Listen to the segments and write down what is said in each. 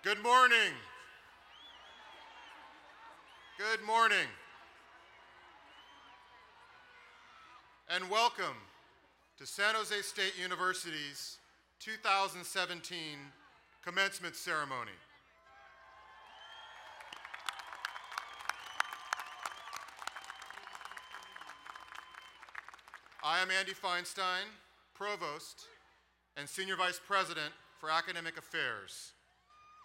Good morning. Good morning. And welcome to San Jose State University's 2017 Commencement Ceremony. I am Andy Feinstein, Provost and Senior Vice President for Academic Affairs,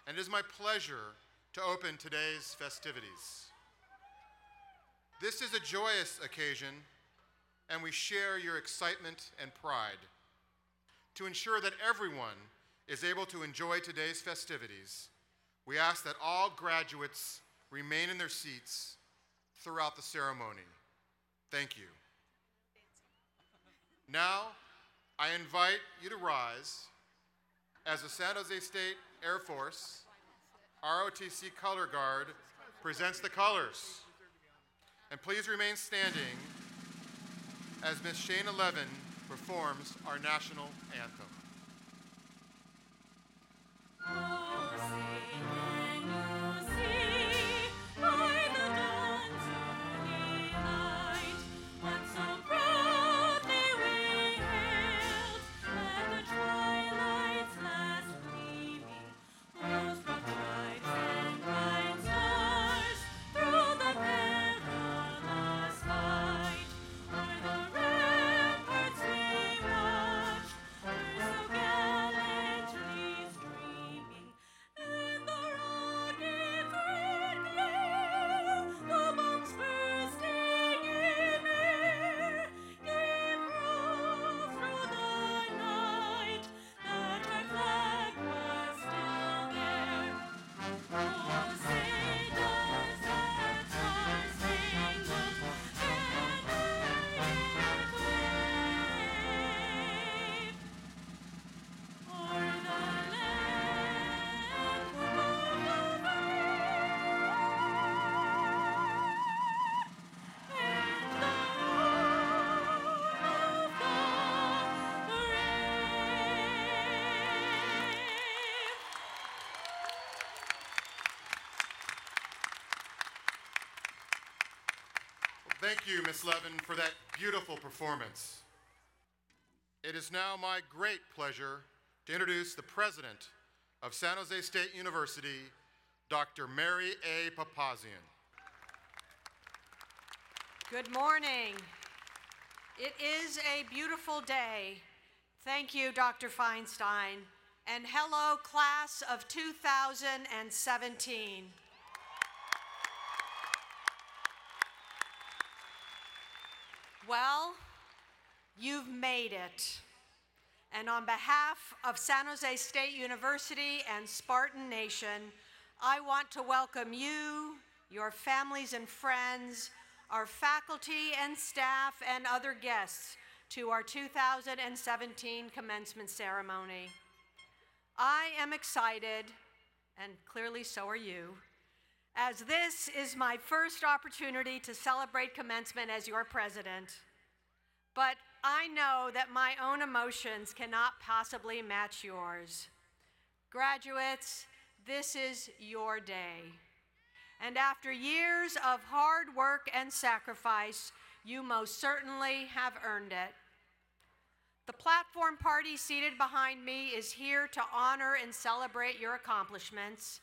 and it is my pleasure to open today's festivities. This is a joyous occasion, and we share your excitement and pride. To ensure that everyone is able to enjoy today's festivities, we ask that all graduates remain in their seats throughout the ceremony. Thank you. Now, I invite you to rise as the San Jose State Air Force ROTC Color Guard presents the colors. And please remain standing as Ms. Shana Levin performs our national anthem. Thank you, Ms. Levin, for that beautiful performance. It is now my great pleasure to introduce the president of San Jose State University, Dr. Mary A. Papasian. Good morning. It is a beautiful day. Thank you, Dr. Feinstein, and hello, class of 2017. Well, you've made it. And on behalf of San Jose State University and Spartan Nation, I want to welcome you, your families and friends, our faculty and staff, and other guests to our 2017 commencement ceremony. I am excited, and clearly so are you, as this is my first opportunity to celebrate commencement as your president. But I know that my own emotions cannot possibly match yours. Graduates, this is your day. And after years of hard work and sacrifice, you most certainly have earned it. The platform party seated behind me is here to honor and celebrate your accomplishments.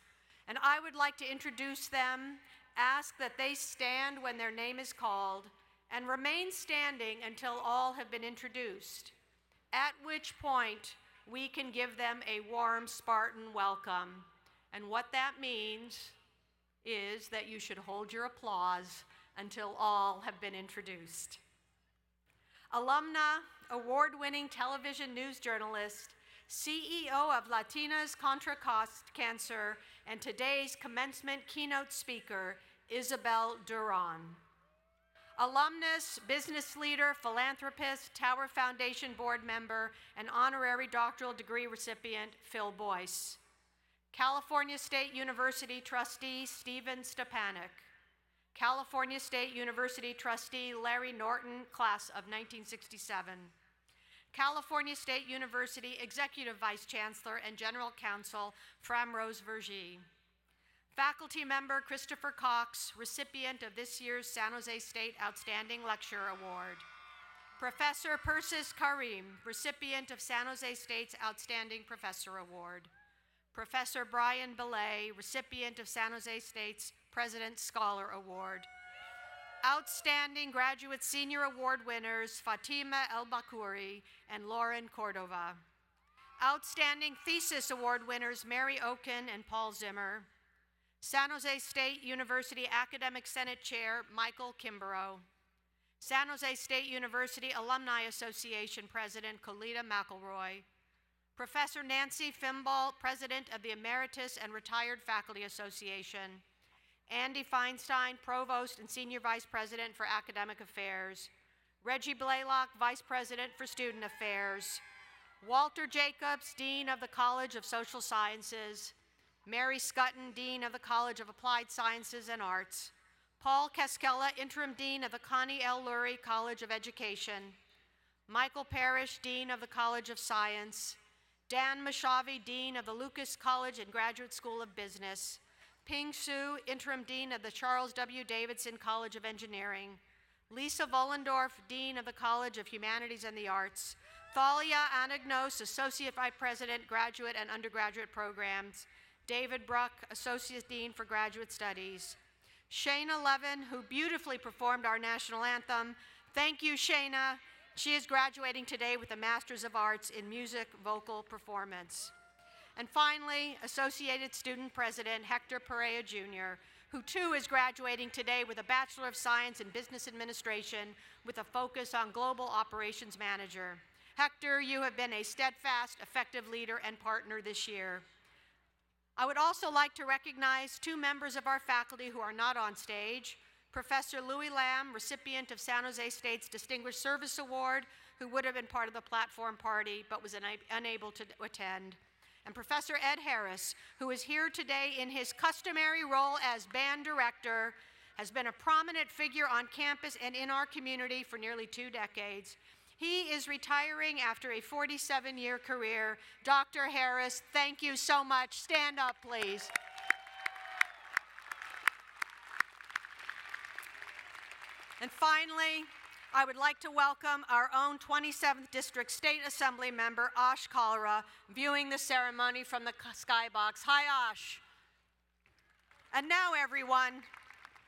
And I would like to introduce them, ask that they stand when their name is called, and remain standing until all have been introduced, at which point we can give them a warm Spartan welcome. And what that means is that you should hold your applause until all have been introduced. Alumna, award-winning television news journalist, CEO of Latinas Contra Cancer, and today's commencement keynote speaker, Isabel Duron. Alumnus, business leader, philanthropist, Tower Foundation board member, and honorary doctoral degree recipient, Phil Boyce. California State University trustee, Stephen Stepanek. California State University trustee, Larry Norton, class of 1967. California State University Executive Vice Chancellor and General Counsel Framrose Vergy. Faculty member Christopher Cox, recipient of this year's San Jose State Outstanding Lecturer Award. Professor Persis Karim, recipient of San Jose State's Outstanding Professor Award. Professor Brian Belay, recipient of San Jose State's President's Scholar Award. Outstanding Graduate Senior Award winners Fatima El-Bukhari and Lauren Cordova. Outstanding Thesis Award winners Mary Okun and Paul Zimmer. San Jose State University Academic Senate Chair Michael Kimbrough. San Jose State University Alumni Association President Colita Mcelroy. Professor Nancy Fimball, President of the Emeritus and Retired Faculty Association. Andy Feinstein, Provost and Senior Vice President for Academic Affairs. Reggie Blaylock, Vice President for Student Affairs. Walter Jacobs, Dean of the College of Social Sciences. Mary Scutton, Dean of the College of Applied Sciences and Arts. Paul Kaskela, Interim Dean of the Connie L. Laurie College of Education. Michael Parrish, Dean of the College of Science. Dan Mashavi, Dean of the Lucas College and Graduate School of Business. Ping Su, Interim Dean of the Charles W. Davidson College of Engineering. Lisa Vollendorf, Dean of the College of Humanities and the Arts. Thalia Anagnos, Associate Vice President, Graduate and Undergraduate Programs. David Bruck, Associate Dean for Graduate Studies. Shayna Levin, who beautifully performed our national anthem. Thank you, Shayna. She is graduating today with a Master's of Arts in Music Vocal Performance. And finally, Associated Student President Hector Perea Jr., who too is graduating today with a Bachelor of Science in Business Administration with a focus on Global Operations Manager. Hector, you have been a steadfast, effective leader and partner this year. I would also like to recognize two members of our faculty who are not on stage. Professor Louis Lamb, recipient of San Jose State's Distinguished Service Award, who would have been part of the platform party but was unable to attend. And Professor Ed Harris, who is here today in his customary role as band director, has been a prominent figure on campus and in our community for nearly 2 decades. He is retiring after a 47-year career. Dr. Harris, thank you so much. Stand up, please. And finally, I would like to welcome our own 27th District State Assembly member, Ash Kalra, viewing the ceremony from the skybox. Hi, Ash. And now, everyone,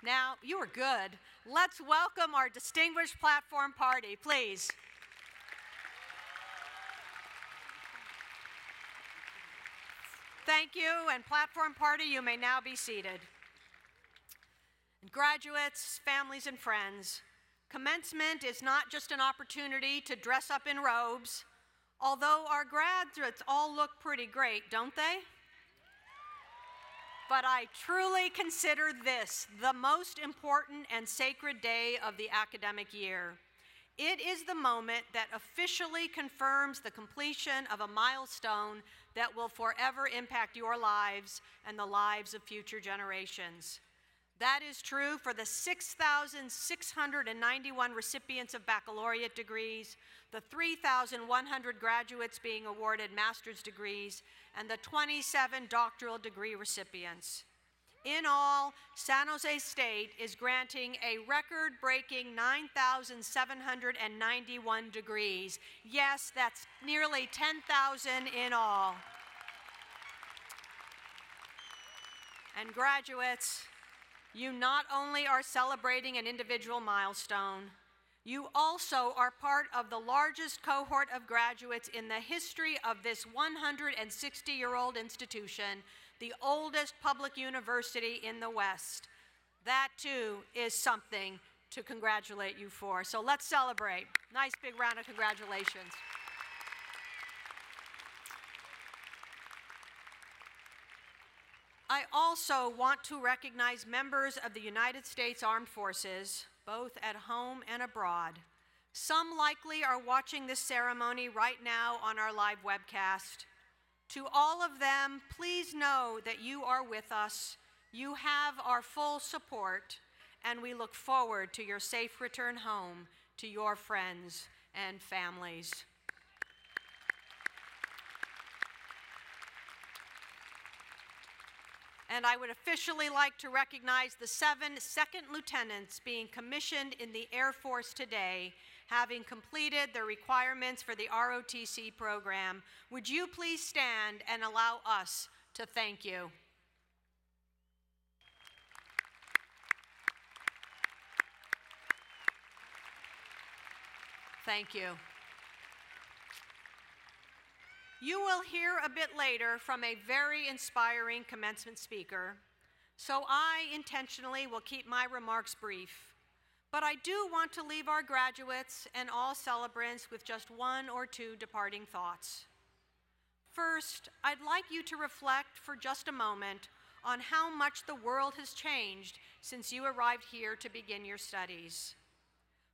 now, you are good. Let's welcome our distinguished platform party, please. Thank you, and platform party, you may now be seated. Graduates, families, and friends, commencement is not just an opportunity to dress up in robes, although our graduates all look pretty great, don't they? But I truly consider this the most important and sacred day of the academic year. It is the moment that officially confirms the completion of a milestone that will forever impact your lives and the lives of future generations. That is true for the 6,691 recipients of baccalaureate degrees, the 3,100 graduates being awarded master's degrees, and the 27 doctoral degree recipients. In all, San Jose State is granting a record-breaking 9,791 degrees. Yes, that's nearly 10,000 in all. And graduates, you not only are celebrating an individual milestone, you also are part of the largest cohort of graduates in the history of this 160-year-old institution, the oldest public university in the West. That, too, is something to congratulate you for. So let's celebrate. Nice big round of congratulations. I also want to recognize members of the United States Armed Forces, both at home and abroad. Some likely are watching this ceremony right now on our live webcast. To all of them, please know that you are with us, you have our full support, and we look forward to your safe return home to your friends and families. And I would officially like to recognize the 7 second lieutenants being commissioned in the Air Force today, having completed their requirements for the ROTC program. Would you please stand and allow us to thank you? Thank you. You will hear a bit later from a very inspiring commencement speaker, so I intentionally will keep my remarks brief. But I do want to leave our graduates and all celebrants with just 1 or 2 departing thoughts. First, I'd like you to reflect for just a moment on how much the world has changed since you arrived here to begin your studies.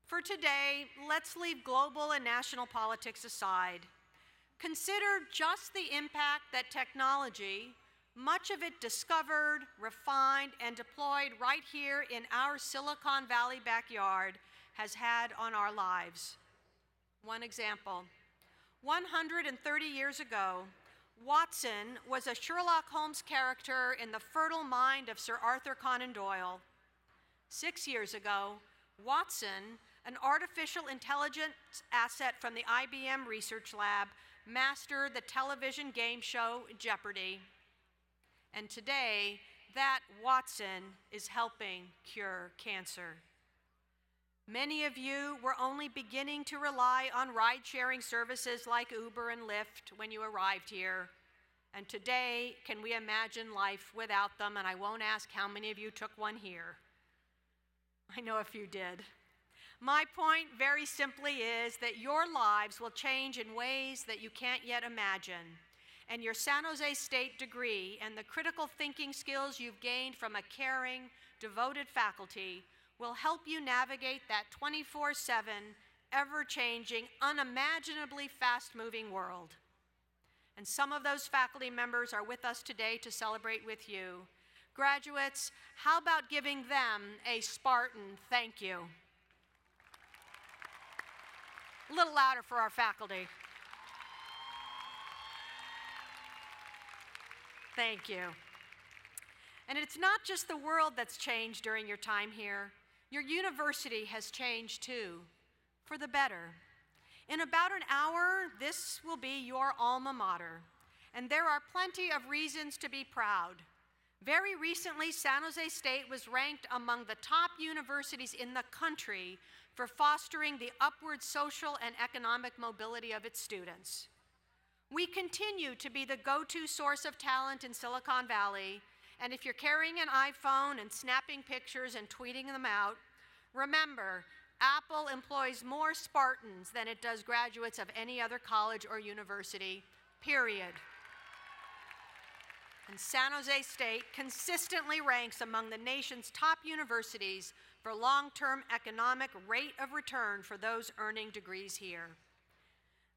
For today, let's leave global and national politics aside. Consider just the impact that technology, much of it discovered, refined, and deployed right here in our Silicon Valley backyard, has had on our lives. One example, 130 years ago, Watson was a Sherlock Holmes character in the fertile mind of Sir Arthur Conan Doyle. 6 years ago, Watson, an artificial intelligence asset from the IBM Research Lab, mastered the television game show Jeopardy! And today, that Watson is helping cure cancer. Many of you were only beginning to rely on ride-sharing services like Uber and Lyft when you arrived here. And today, can we imagine life without them? And I won't ask how many of you took one here. I know a few did. My point very simply is that your lives will change in ways that you can't yet imagine. And your San Jose State degree and the critical thinking skills you've gained from a caring, devoted faculty will help you navigate that 24/7, ever-changing, unimaginably fast-moving world. And some of those faculty members are with us today to celebrate with you. Graduates, how about giving them a Spartan thank you? A little louder for our faculty. Thank you. And it's not just the world that's changed during your time here. Your university has changed too, for the better. In about an hour, this will be your alma mater, and there are plenty of reasons to be proud. Very recently, San Jose State was ranked among the top universities in the country for fostering the upward social and economic mobility of its students. We continue to be the go-to source of talent in Silicon Valley, and if you're carrying an iPhone and snapping pictures and tweeting them out, remember, Apple employs more Spartans than it does graduates of any other college or university, period. And San Jose State consistently ranks among the nation's top universities for long-term economic rate of return for those earning degrees here.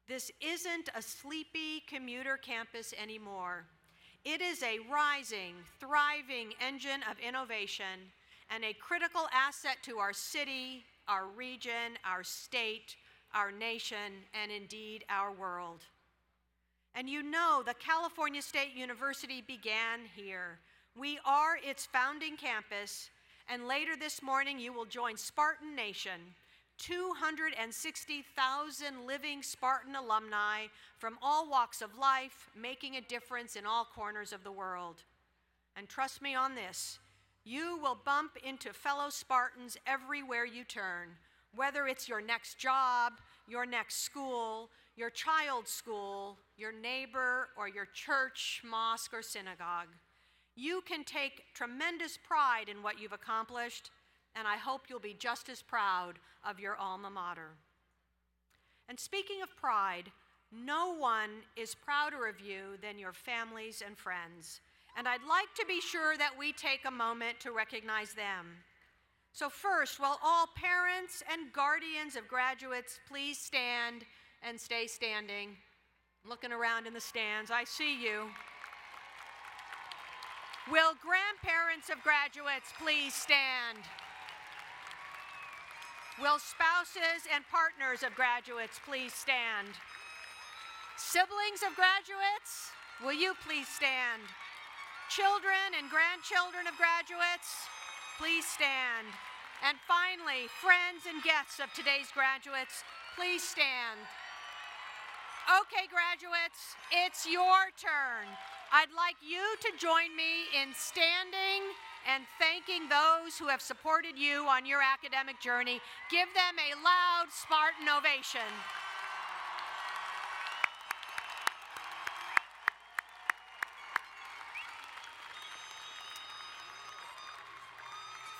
This isn't a sleepy commuter campus anymore. It is a rising, thriving engine of innovation and a critical asset to our city, our region, our state, our nation, and indeed our world. And you know the California State University began here. We are its founding campus, and later this morning you will join Spartan Nation, 260,000 living Spartan alumni from all walks of life, making a difference in all corners of the world. And trust me on this, you will bump into fellow Spartans everywhere you turn, whether it's your next job, your next school, your child's school, your neighbor, or your church, mosque, or synagogue. You can take tremendous pride in what you've accomplished, and I hope you'll be just as proud of your alma mater. And speaking of pride, no one is prouder of you than your families and friends. And I'd like to be sure that we take a moment to recognize them. So first, will all parents and guardians of graduates please stand and stay standing? I'm looking around in the stands, I see you. Will grandparents of graduates please stand? Will spouses and partners of graduates please stand? Siblings of graduates, will you please stand? Children and grandchildren of graduates, please stand. And finally, friends and guests of today's graduates, please stand. Okay, graduates, it's your turn. I'd like you to join me in standing and thanking those who have supported you on your academic journey. Give them a loud Spartan ovation.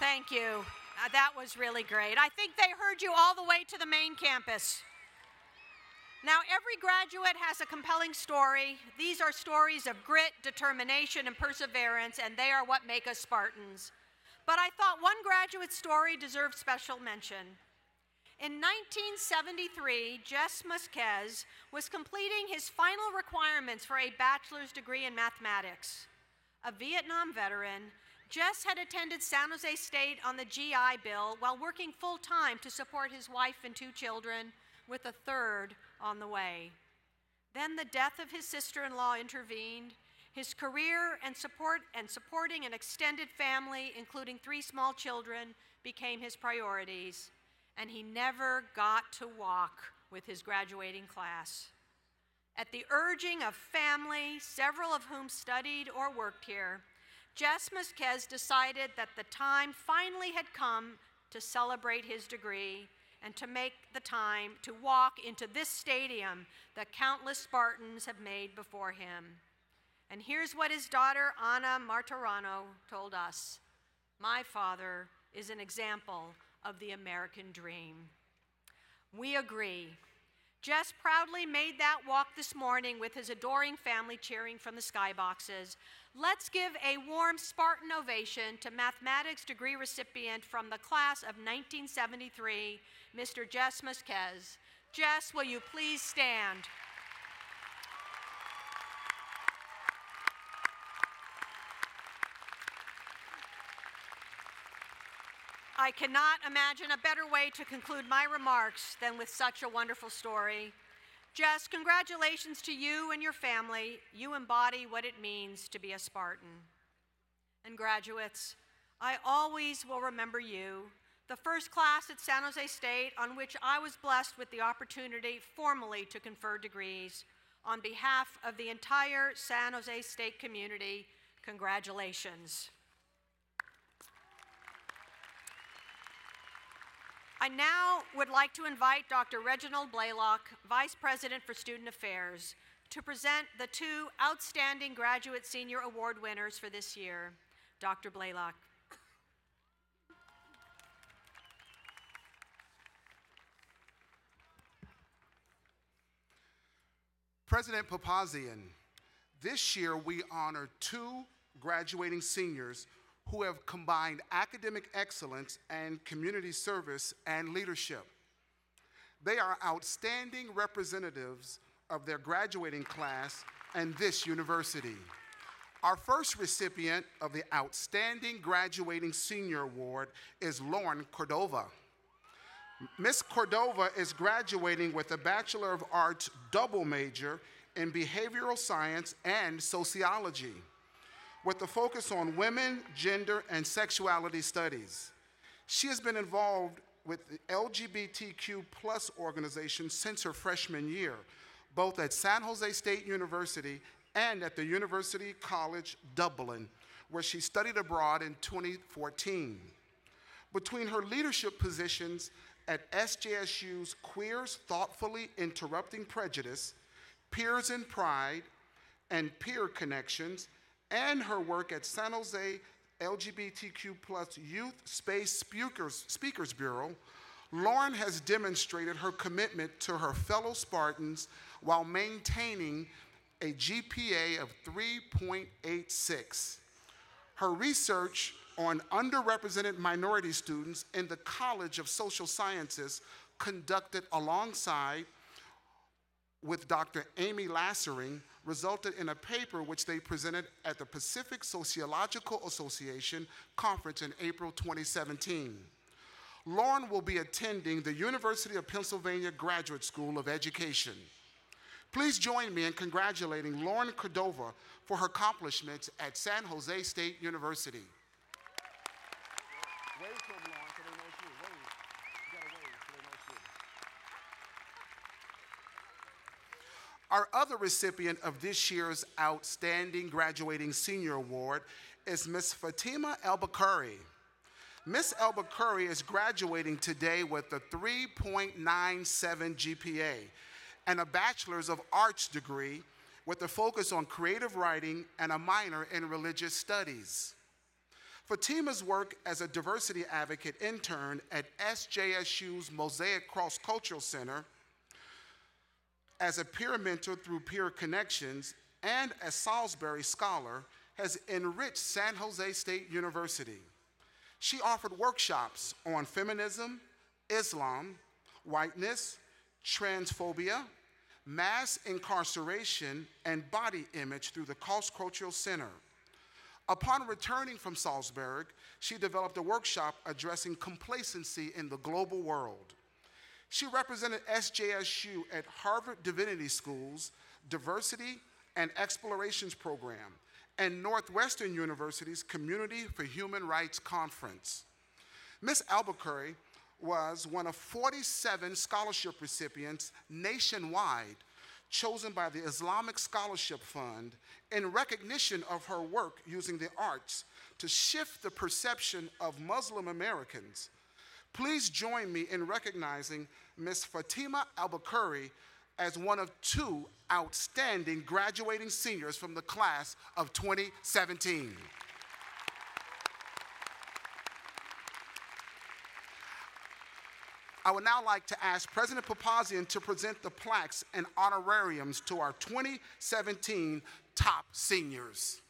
Thank you. That was really great. I think they heard you all the way to the main campus. Now, every graduate has a compelling story. These are stories of grit, determination, and perseverance, and they are what make us Spartans. But I thought one graduate story deserved special mention. In 1973, Jess Musquez was completing his final requirements for a bachelor's degree in mathematics. A Vietnam veteran, Jess had attended San Jose State on the GI Bill while working full-time to support his wife and 2 children, with a third on the way. Then the death of his sister-in-law intervened. His career and supporting an extended family, including 3 small children, became his priorities, and he never got to walk with his graduating class. At the urging of family, several of whom studied or worked here, Jess Musquez decided that the time finally had come to celebrate his degree and to make the time to walk into this stadium that countless Spartans have made before him. And here's what his daughter, Anna Martirano, told us. My father is an example of the American dream. We agree. Jess proudly made that walk this morning with his adoring family cheering from the skyboxes. Let's give a warm Spartan ovation to mathematics degree recipient from the class of 1973, Mr. Jess Musquez. Jess, will you please stand? I cannot imagine a better way to conclude my remarks than with such a wonderful story. Jess, congratulations to you and your family. You embody what it means to be a Spartan. And graduates, I always will remember you, the first class at San Jose State on which I was blessed with the opportunity formally to confer degrees. On behalf of the entire San Jose State community, congratulations. I now would like to invite Dr. Reginald Blaylock, Vice President for Student Affairs, to present the 2 outstanding Graduate Senior Award winners for this year. Dr. Blaylock. President Papasian, this year we honor 2 graduating seniors who have combined academic excellence and community service and leadership. They are outstanding representatives of their graduating class and this university. Our first recipient of the Outstanding Graduating Senior Award is Laurie Cordova. Ms. Cordova is graduating with a Bachelor of Arts double major in behavioral science and sociology, with a focus on women, gender, and sexuality studies. She has been involved with the LGBTQ+ organization since her freshman year, both at San Jose State University and at the University College Dublin, where she studied abroad in 2014. Between her leadership positions at SJSU's Queers Thoughtfully Interrupting Prejudice, Peers in Pride, and Peer Connections, and her work at San Jose LGBTQ+ Youth Space Speakers Bureau, Laurie has demonstrated her commitment to her fellow Spartans while maintaining a GPA of 3.86. Her research on underrepresented minority students in the College of Social Sciences, conducted alongside with Dr. Amy Lassering, resulted in a paper which they presented at the Pacific Sociological Association Conference in April 2017. Laurie will be attending the University of Pennsylvania Graduate School of Education. Please join me in congratulating Lauren Cordova for her accomplishments at San Jose State University. Wave to them, Lauren, so they know it's you. Wave. You gotta wave so they know it's you. Our other recipient of this year's Outstanding Graduating Senior Award is Ms. Fatima Bukhari. Ms. Bukhari is graduating today with a 3.97 GPA and a Bachelor's of Arts degree with a focus on creative writing and a minor in religious studies. Fatima's work as a diversity advocate intern at SJSU's Mosaic Cross-Cultural Center, as a peer mentor through Peer Connections, and as Salisbury Scholar has enriched San Jose State University. She offered workshops on feminism, Islam, whiteness, transphobia, mass incarceration, and body image through the Cross-Cultural Center. Upon returning from Salisbury, she developed a workshop addressing complacency in the global world. She represented SJSU at Harvard Divinity School's Diversity and Explorations Program and Northwestern University's Community for Human Rights Conference. Ms. Bukhari was one of 47 scholarship recipients nationwide chosen by the Islamic Scholarship Fund in recognition of her work using the arts to shift the perception of Muslim Americans. Please join me in recognizing Ms. Fatima Bukhari as one of 2 outstanding graduating seniors from the class of 2017. I would now like to ask President Papasian to present the plaques and honorariums to our 2017 top seniors.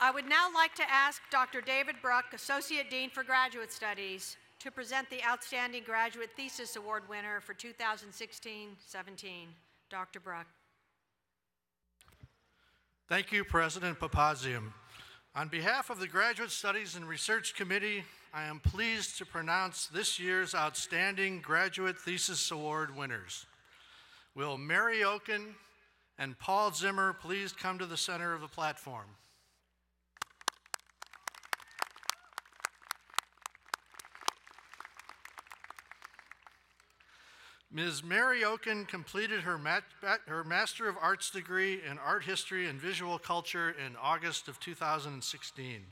I would now like to ask Dr. David Bruck, Associate Dean for Graduate Studies, to present the Outstanding Graduate Thesis Award winner for 2016-17. Dr. Bruck. Thank you, President Papasian. On behalf of the Graduate Studies and Research Committee, I am pleased to pronounce this year's Outstanding Graduate Thesis Award winners. Will Mary Okun and Paul Zimmer please come to the center of the platform? Ms. Mary Okun completed her Master of Arts degree in Art History and Visual Culture in August of 2016.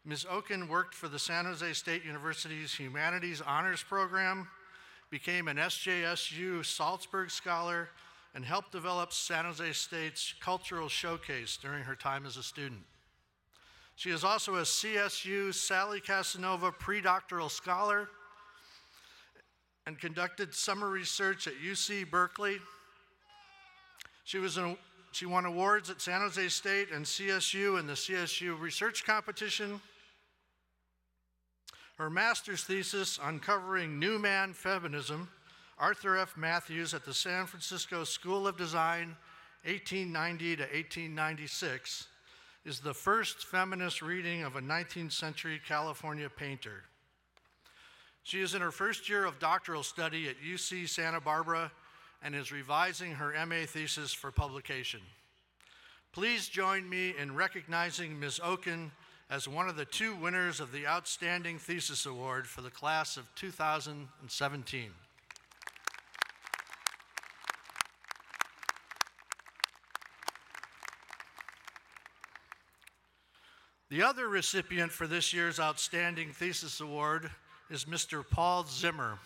Ms. Okun worked for the San Jose State University's Humanities Honors Program, became an SJSU Salzburg Scholar, and helped develop San Jose State's Cultural Showcase during her time as a student. She is also a CSU Sally Casanova Predoctoral Scholar and conducted summer research at UC Berkeley. She won awards at San Jose State and CSU in the CSU Research Competition. Her master's thesis, Uncovering New Man Feminism, Arthur F. Matthews at the San Francisco School of Design, 1890 to 1896, is the first feminist reading of a 19th century California painter. She is in her first year of doctoral study at UC Santa Barbara and is revising her MA thesis for publication. Please join me in recognizing Ms. Okun as one of the 2 winners of the Outstanding Thesis Award for the class of 2017. The other recipient for this year's Outstanding Thesis Award is Mr. Paul Zimmer.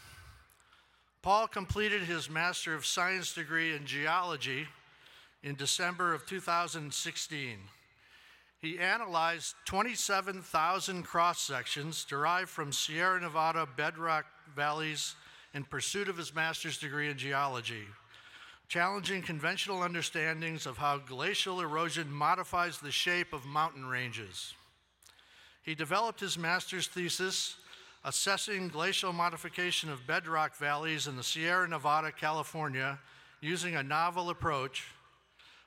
Paul completed his Master of Science degree in Geology in December of 2016. He analyzed 27,000 cross-sections derived from Sierra Nevada bedrock valleys in pursuit of his master's degree in geology, challenging conventional understandings of how glacial erosion modifies the shape of mountain ranges. He developed his master's thesis assessing glacial modification of bedrock valleys in the Sierra Nevada, California, using a novel approach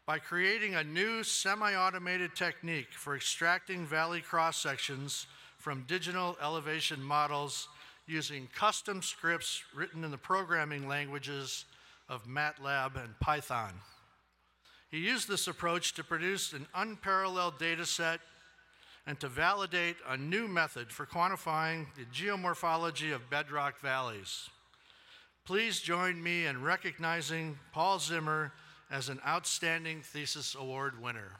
by creating a new semi-automated technique for extracting valley cross-sections from digital elevation models using custom scripts written in the programming languages of MATLAB and Python. He used this approach to produce an unparalleled data set and to validate a new method for quantifying the geomorphology of bedrock valleys. Please join me in recognizing Paul Zimmer as an Outstanding Thesis Award winner.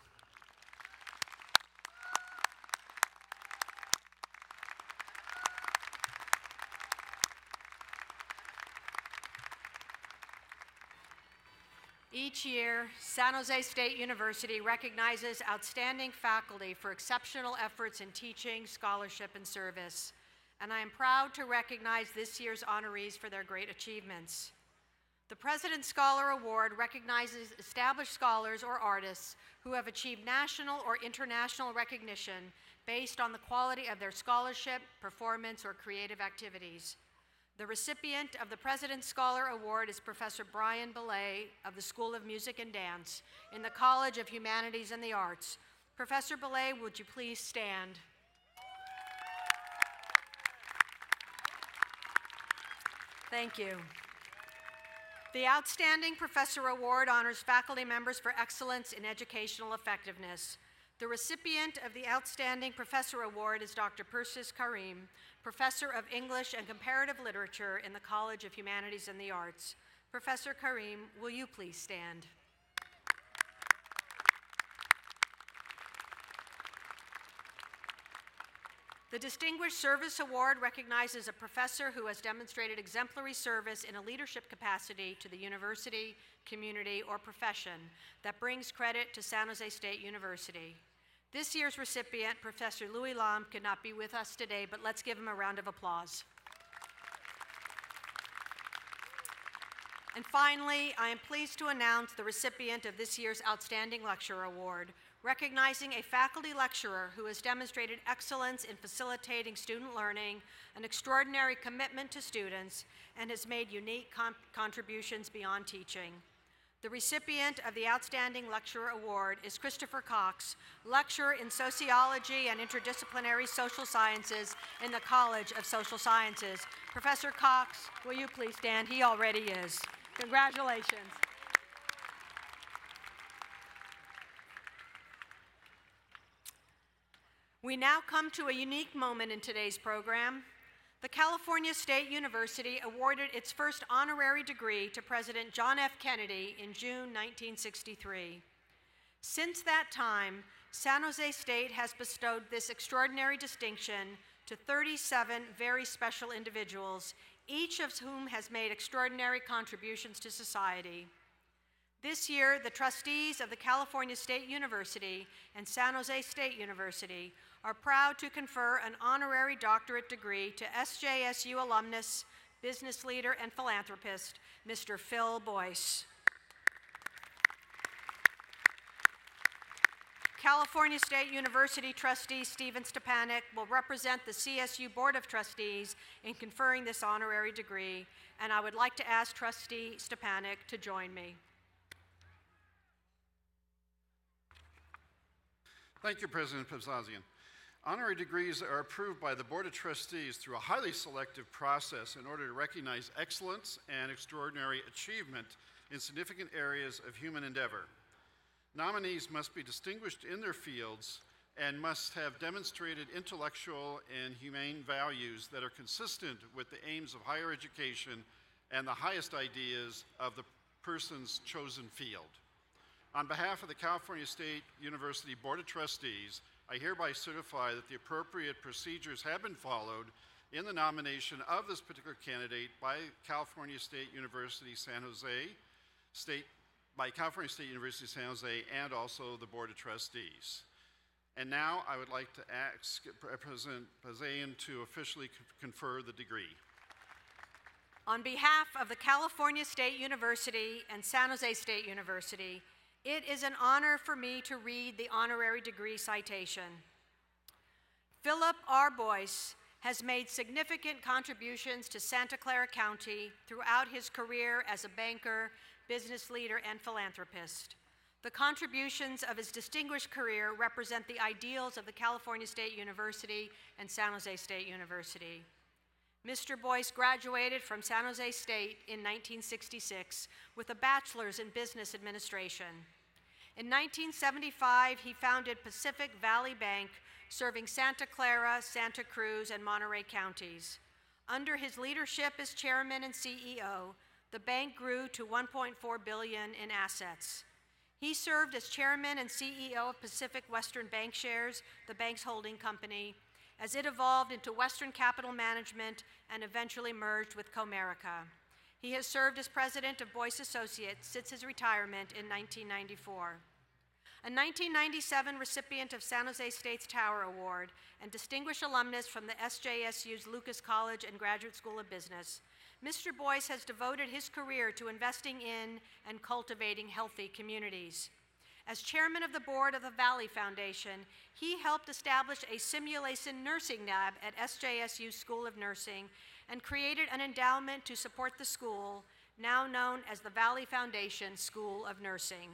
Each year, San Jose State University recognizes outstanding faculty for exceptional efforts in teaching, scholarship, and service. And I am proud to recognize this year's honorees for their great achievements. The President's Scholar Award recognizes established scholars or artists who have achieved national or international recognition based on the quality of their scholarship, performance, or creative activities. The recipient of the President's Scholar Award is Professor Brian Belay of the School of Music and Dance in the College of Humanities and the Arts. Professor Belay, would you please stand? Thank you. The Outstanding Professor Award honors faculty members for excellence in educational effectiveness. The recipient of the Outstanding Professor Award is Dr. Persis Karim, Professor of English and Comparative Literature in the College of Humanities and the Arts. Professor Karim, will you please stand? The Distinguished Service Award recognizes a professor who has demonstrated exemplary service in a leadership capacity to the university, community, or profession that brings credit to San Jose State University. This year's recipient, Professor Louis Lam, could not be with us today, but let's give him a round of applause. And finally, I am pleased to announce the recipient of this year's Outstanding Lecturer Award, recognizing a faculty lecturer who has demonstrated excellence in facilitating student learning, an extraordinary commitment to students, and has made unique contributions beyond teaching. The recipient of the Outstanding Lecturer Award is Christopher Cox, lecturer in Sociology and Interdisciplinary Social Sciences in the College of Social Sciences. Professor Cox, will you please stand? He already is. Congratulations. We now come to a unique moment in today's program. The California State University awarded its first honorary degree to President John F. Kennedy in June 1963. Since that time, San Jose State has bestowed this extraordinary distinction to 37 very special individuals, each of whom has made extraordinary contributions to society. This year, the trustees of the California State University and San Jose State University are proud to confer an honorary doctorate degree to SJSU alumnus, business leader, and philanthropist, Mr. Phil Boyce. California State University trustee Stephen Stepanek will represent the CSU Board of Trustees in conferring this honorary degree, and I would like to ask Trustee Stepanek to join me. Thank you, President Papasian. Honorary degrees are approved by the Board of Trustees through a highly selective process in order to recognize excellence and extraordinary achievement in significant areas of human endeavor. Nominees must be distinguished in their fields and must have demonstrated intellectual and humane values that are consistent with the aims of higher education and the highest ideas of the person's chosen field. On behalf of the California State University Board of Trustees, I hereby certify that the appropriate procedures have been followed in the nomination of this particular candidate by California State University San Jose, California State University San Jose, and also the Board of Trustees. And now I would like to ask President Papasian to officially confer the degree. On behalf of the California State University and San Jose State University, it is an honor for me to read the honorary degree citation. Philip R. Boyce has made significant contributions to Santa Clara County throughout his career as a banker, business leader, and philanthropist. The contributions of his distinguished career represent the ideals of the California State University and San Jose State University. Mr. Boyce graduated from San Jose State in 1966 with a bachelor's in business administration. In 1975, he founded Pacific Valley Bank, serving Santa Clara, Santa Cruz, and Monterey counties. Under his leadership as chairman and CEO, the bank grew to $1.4 billion in assets. He served as chairman and CEO of Pacific Western Bankshares, the bank's holding company, as it evolved into Western Capital Management and eventually merged with Comerica. He has served as president of Boyce Associates since his retirement in 1994. A 1997 recipient of San Jose State's Tower Award and distinguished alumnus from the SJSU's Lucas College and Graduate School of Business, Mr. Boyce has devoted his career to investing in and cultivating healthy communities. As chairman of the board of the Valley Foundation, he helped establish a simulation nursing lab at SJSU School of Nursing and created an endowment to support the school, now known as the Valley Foundation School of Nursing.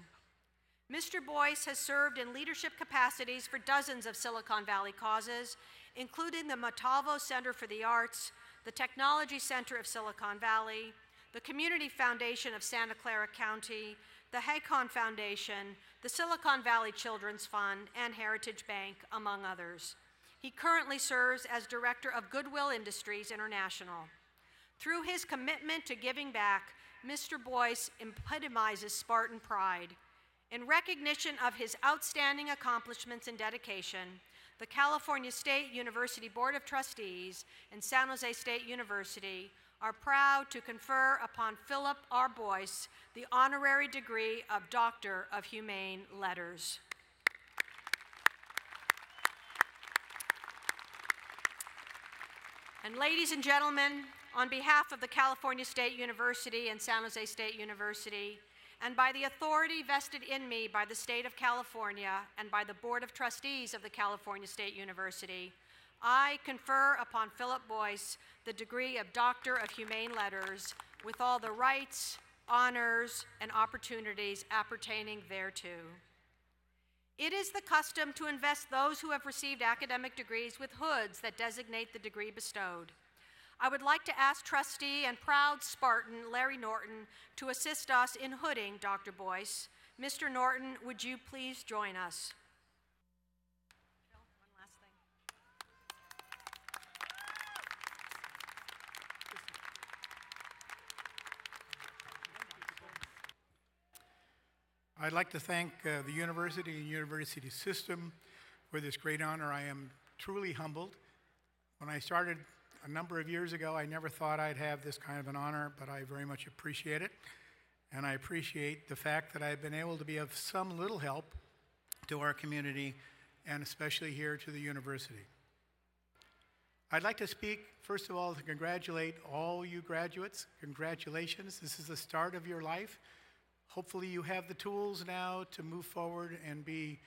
Mr. Boyce has served in leadership capacities for dozens of Silicon Valley causes, including the Montalvo Center for the Arts, the Technology Center of Silicon Valley, the Community Foundation of Santa Clara County, the Hakon Foundation, the Silicon Valley Children's Fund, and Heritage Bank, among others. He currently serves as Director of Goodwill Industries International. Through his commitment to giving back, Mr. Boyce epitomizes Spartan pride. In recognition of his outstanding accomplishments and dedication, the California State University Board of Trustees and San Jose State University are proud to confer upon Philip R. Boyce the honorary degree of Doctor of Humane Letters. And ladies and gentlemen, on behalf of the California State University and San Jose State University, and by the authority vested in me by the state of California and by the Board of Trustees of the California State University, I confer upon Philip Boyce the degree of Doctor of Humane Letters with all the rights, honors, and opportunities appertaining thereto. It is the custom to invest those who have received academic degrees with hoods that designate the degree bestowed. I would like to ask trustee and proud Spartan Larry Norton to assist us in hooding Dr. Boyce. Mr. Norton, would you please join us? Phil, one last thing. I'd like to thank the university and university system for this great honor. I am truly humbled. When I started a number of years ago, I never thought I'd have this kind of an honor, but I very much appreciate it. And I appreciate the fact that I've been able to be of some little help to our community, and especially here to the university. I'd like to speak, first of all, to congratulate all you graduates. Congratulations. This is the start of your life. Hopefully you have the tools now to move forward and be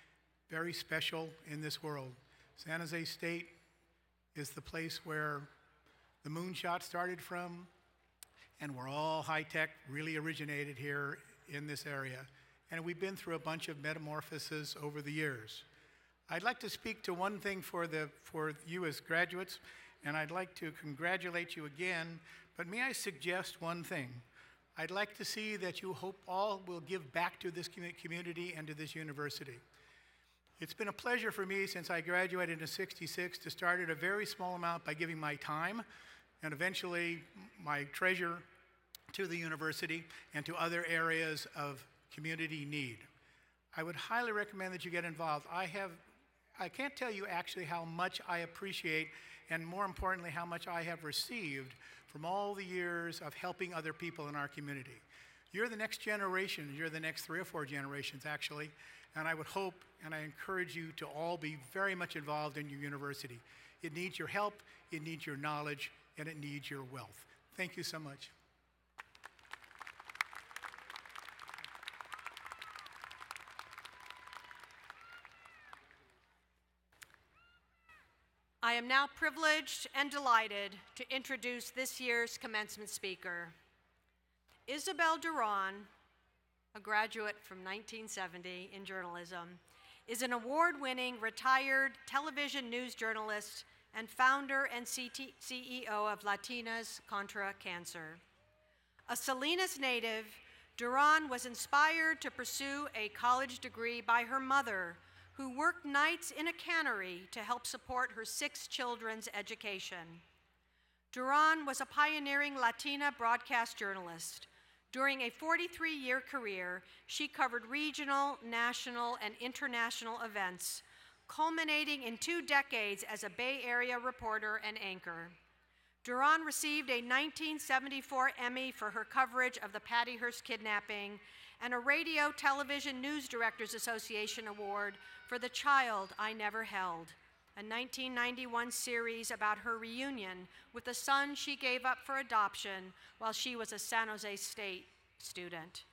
very special in this world. San Jose State is the place where the moonshot started from, and we're all high-tech, really originated here in this area. And we've been through a bunch of metamorphoses over the years. I'd like to speak to one thing for you as graduates, and I'd like to congratulate you again, but may I suggest one thing? I'd like to see that you hope all will give back to this community and to this university. It's been a pleasure for me since I graduated in '66 to start at a very small amount by giving my time and eventually my treasure to the university and to other areas of community need. I would highly recommend that you get involved. I can't tell you actually how much I appreciate, and more importantly, how much I have received from all the years of helping other people in our community. You're the next generation. You're the next 3 or 4 generations, actually. And I would hope and I encourage you to all be very much involved in your university. It needs your help, it needs your knowledge, and it needs your wealth. Thank you so much. I I am now privileged and delighted to introduce this year's commencement speaker. Isabel Duron, a graduate from 1970 in journalism, is an award-winning retired television news journalist and founder and CEO of Latinas Contra Cancer. A Salinas native, Doron was inspired to pursue a college degree by her mother, who worked nights in a cannery to help support her 6 children's education. Doron was a pioneering Latina broadcast journalist. During a 43-year career, she covered regional, national, and international events, culminating in 2 decades as a Bay Area reporter and anchor. Doron received a 1974 Emmy for her coverage of the Patty Hearst kidnapping and a Radio Television News Directors Association Award for The Child I Never Held, a 1991 series about her reunion with the son she gave up for adoption while she was a San Jose State student.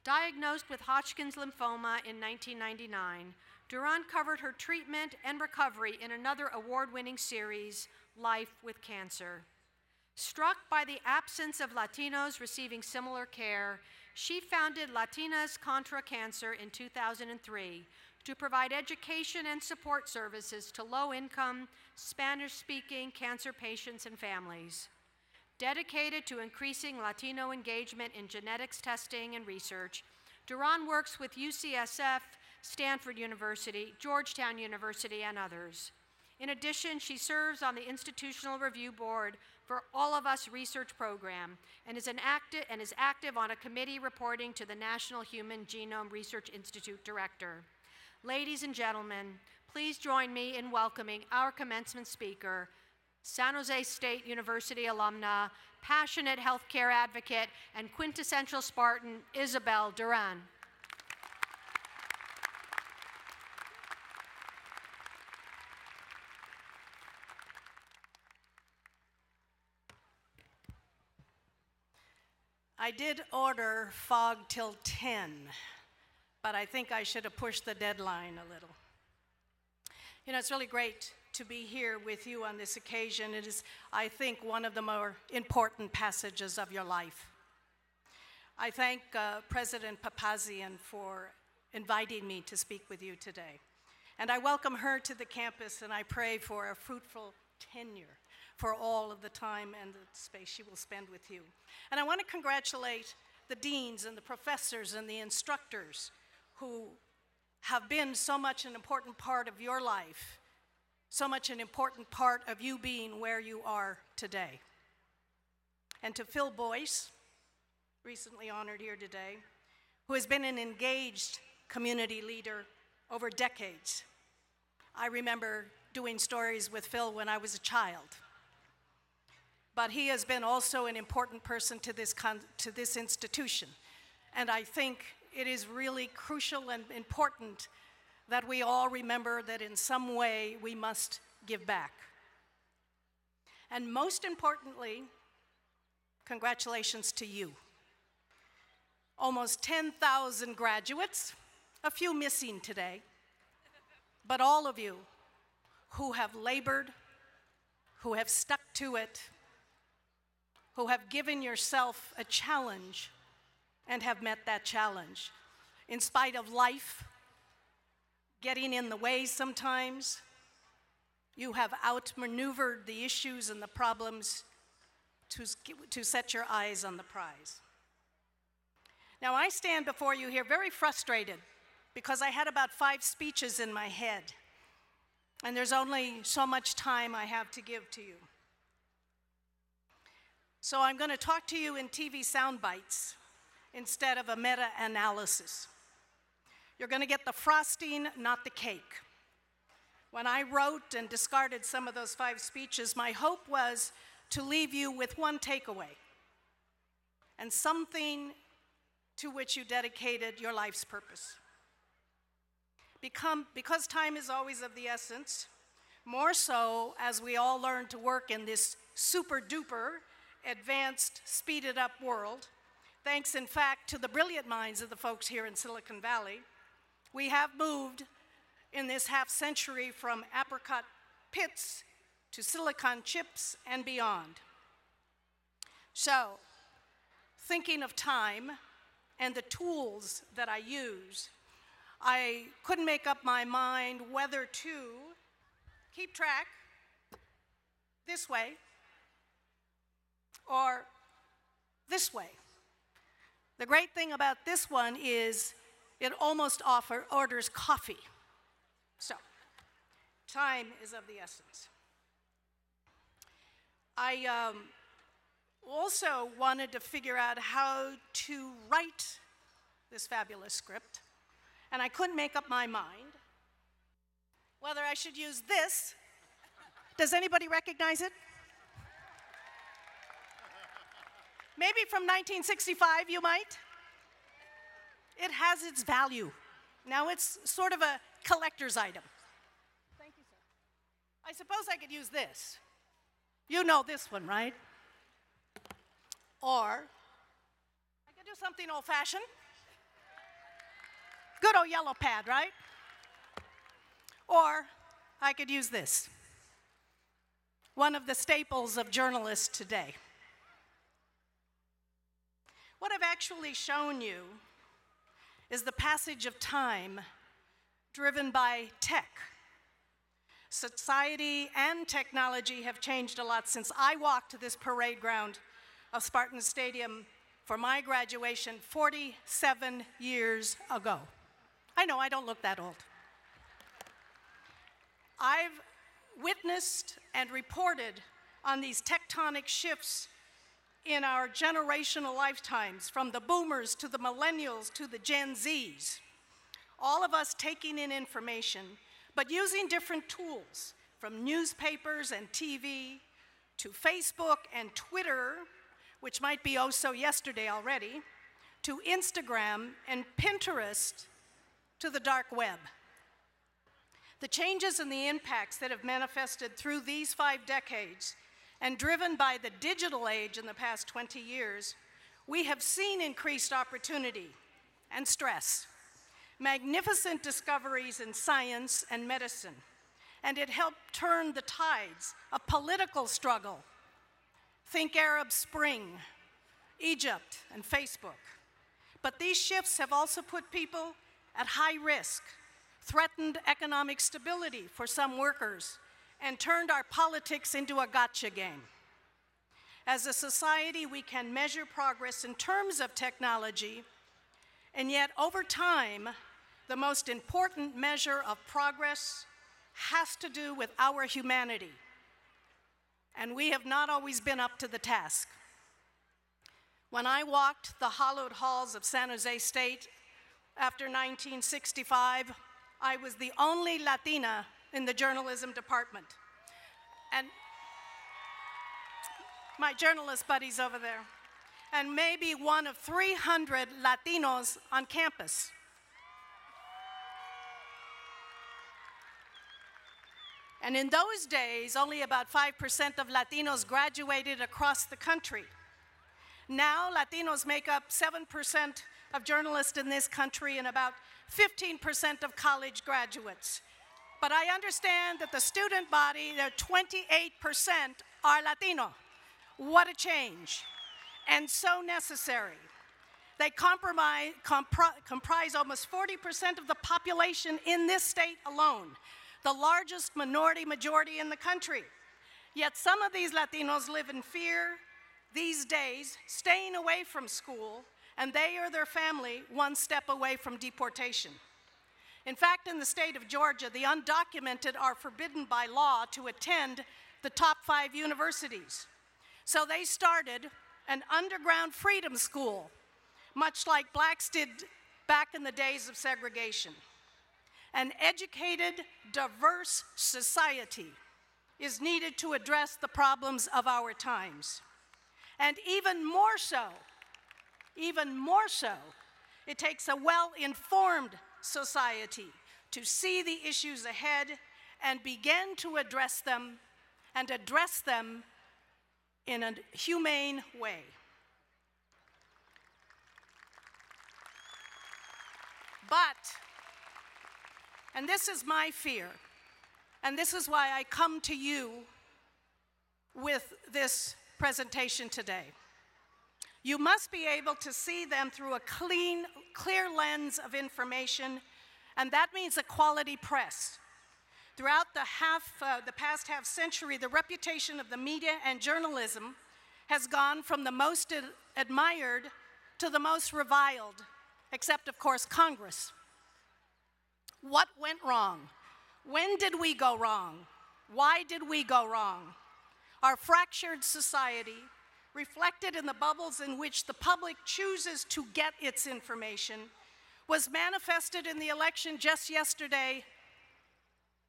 Diagnosed with Hodgkin's lymphoma in 1999, Doron covered her treatment and recovery in another award-winning series, Life with Cancer. Struck by the absence of Latinos receiving similar care, she founded Latinas Contra Cancer in 2003 to provide education and support services to low-income, Spanish-speaking cancer patients and families. Dedicated to increasing Latino engagement in genetics testing and research, Doron works with UCSF, Stanford University, Georgetown University, and others. In addition, she serves on the Institutional Review Board for All of Us Research Program and is active on a committee reporting to the National Human Genome Research Institute Director. Ladies and gentlemen, please join me in welcoming our commencement speaker, San Jose State University alumna, passionate healthcare advocate, and quintessential Spartan, Isabel Duron. I did order fog till 10, but I think I should have pushed the deadline a little. You know, it's really great to be here with you on this occasion. It is, I think, one of the more important passages of your life. I thank President Papasian for inviting me to speak with you today. And I welcome her to the campus, and I pray for a fruitful tenure for all of the time and the space she will spend with you. And I want to congratulate the deans and the professors and the instructors who have been so much an important part of your life, so much an important part of you being where you are today. And to Phil Boyce, recently honored here today, who has been an engaged community leader over decades. I remember doing stories with Phil when I was a child. But he has been also an important person to this institution. And I think it is really crucial and important that we all remember that in some way we must give back. And most importantly, congratulations to you. Almost 10,000 graduates, a few missing today, but all of you who have labored, who have stuck to it, who have given yourself a challenge and have met that challenge. In spite of life getting in the way sometimes, you have outmaneuvered the issues and the problems to set your eyes on the prize. Now, I stand before you here very frustrated because I had about 5 speeches in my head, and there's only so much time I have to give to you. So I'm going to talk to you in TV sound bites instead of a meta-analysis. You're going to get the frosting, not the cake. When I wrote and discarded some of those 5 speeches, my hope was to leave you with one takeaway and something to which you dedicated your life's purpose. Because time is always of the essence, more so as we all learn to work in this super-duper advanced, speeded up world, thanks in fact to the brilliant minds of the folks here in Silicon Valley, we have moved in this half century from apricot pits to silicon chips and beyond. So, thinking of time and the tools that I use, I couldn't make up my mind whether to keep track this way or this way. The great thing about this one is it almost orders coffee. So, time is of the essence. I also wanted to figure out how to write this fabulous script, and I couldn't make up my mind whether I should use this. Does anybody recognize it? Maybe from 1965 you might. It has its value. Now it's sort of a collector's item. Thank you, sir. I suppose I could use this. You know this one, right? Or I could do something old-fashioned. Good old yellow pad, right? Or I could use this. One of the staples of journalists today. What I've actually shown you is the passage of time driven by tech. Society and technology have changed a lot since I walked to this parade ground of Spartan Stadium for my graduation 47 years ago. I know, I don't look that old. I've witnessed and reported on these tectonic shifts in our generational lifetimes, from the boomers to the millennials to the Gen Zs. All of us taking in information, but using different tools, from newspapers and TV to Facebook and Twitter, which might be oh so yesterday already, to Instagram and Pinterest, to the dark web. The changes and the impacts that have manifested through these 5 decades and driven by the digital age in the past 20 years, we have seen increased opportunity and stress, magnificent discoveries in science and medicine, and it helped turn the tides of political struggle. Think Arab Spring, Egypt, and Facebook. But these shifts have also put people at high risk, threatened economic stability for some workers, and turned our politics into a gotcha game. As a society, we can measure progress in terms of technology, and yet over time, the most important measure of progress has to do with our humanity. And we have not always been up to the task. When I walked the hallowed halls of San Jose State after 1965, I was the only Latina in the journalism department. And my journalist buddies over there. And maybe one of 300 Latinos on campus. And in those days, only about 5% of Latinos graduated across the country. Now, Latinos make up 7% of journalists in this country and about 15% of college graduates. But I understand that the student body, they're 28% are Latino. What a change, and so necessary. They comprise almost 40% of the population in this state alone, the largest minority majority in the country. Yet some of these Latinos live in fear these days, staying away from school, and they or their family one step away from deportation. In fact, in the state of Georgia, the undocumented are forbidden by law to attend the top 5 universities. So they started an underground freedom school, much like blacks did back in the days of segregation. An educated, diverse society is needed to address the problems of our times. And even more so, it takes a well-informed society to see the issues ahead and begin to address them, and address them in a humane way. But, and this is my fear, and this is why I come to you with this presentation today. You must be able to see them through a clear lens of information, and that means a quality press. Throughout the past half century, the reputation of the media and journalism has gone from the most admired to the most reviled, except, of course, Congress. What went wrong? When did we go wrong? Why did we go wrong? Our fractured society, reflected in the bubbles in which the public chooses to get its information, was manifested in the election just yesterday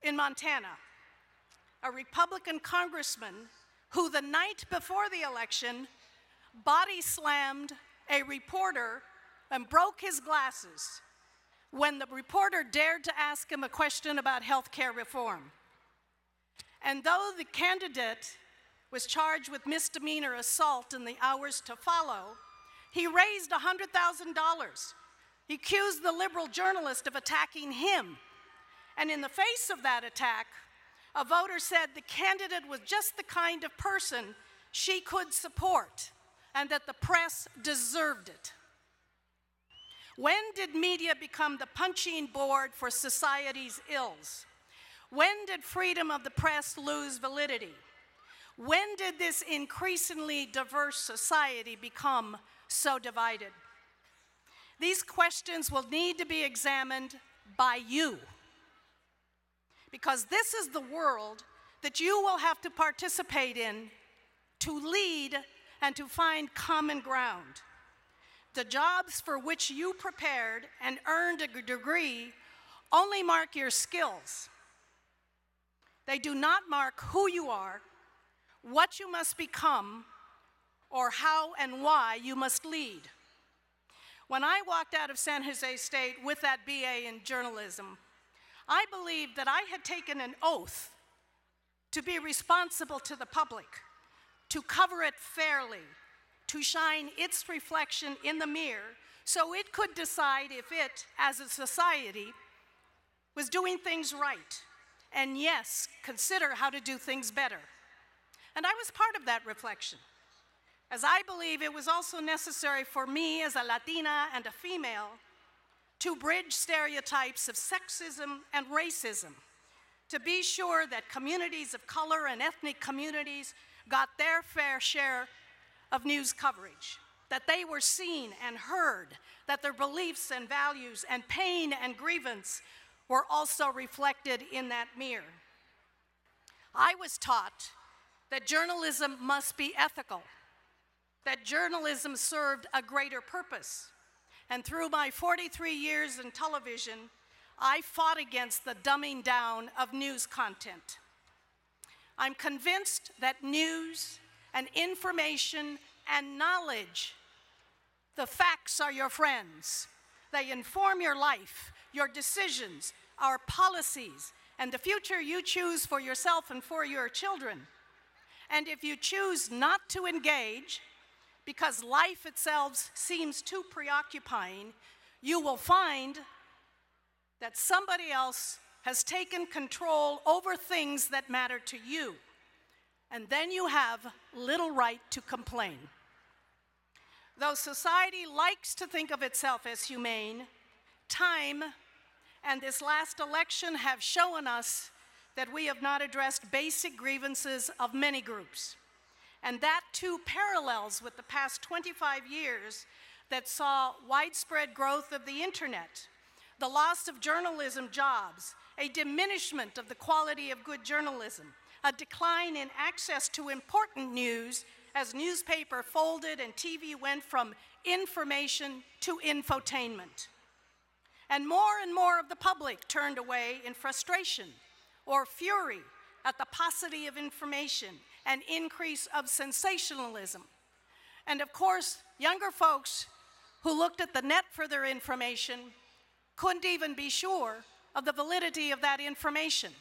in Montana. A Republican congressman who the night before the election body slammed a reporter and broke his glasses when the reporter dared to ask him a question about health care reform. And though the candidate was charged with misdemeanor assault in the hours to follow, he raised $100,000. He accused the liberal journalist of attacking him. And in the face of that attack, a voter said the candidate was just the kind of person she could support and that the press deserved it. When did media become the punching board for society's ills? When did freedom of the press lose validity? When did this increasingly diverse society become so divided? These questions will need to be examined by you, because this is the world that you will have to participate in to lead and to find common ground. The jobs for which you prepared and earned a degree only mark your skills. They do not mark who you are, what you must become, or how and why you must lead. When I walked out of San Jose State with that BA in journalism, I believed that I had taken an oath to be responsible to the public, to cover it fairly, to shine its reflection in the mirror so it could decide if it, as a society, was doing things right, and yes, consider how to do things better. And I was part of that reflection, as I believe it was also necessary for me as a Latina and a female to bridge stereotypes of sexism and racism, to be sure that communities of color and ethnic communities got their fair share of news coverage, that they were seen and heard, that their beliefs and values and pain and grievance were also reflected in that mirror. I was taught that journalism must be ethical, that journalism served a greater purpose. And through my 43 years in television, I fought against the dumbing down of news content. I'm convinced that news and information and knowledge, the facts are your friends. They inform your life, your decisions, our policies, and the future you choose for yourself and for your children. And if you choose not to engage, because life itself seems too preoccupying, you will find that somebody else has taken control over things that matter to you. And then you have little right to complain. Though society likes to think of itself as humane, time and this last election have shown us that we have not addressed basic grievances of many groups. And that too parallels with the past 25 years that saw widespread growth of the internet, the loss of journalism jobs, a diminishment of the quality of good journalism, a decline in access to important news as newspaper folded and TV went from information to infotainment. And more of the public turned away in frustration or fury at the paucity of information and increase of sensationalism. And of course, younger folks who looked at the net for their information couldn't even be sure of the validity of that information,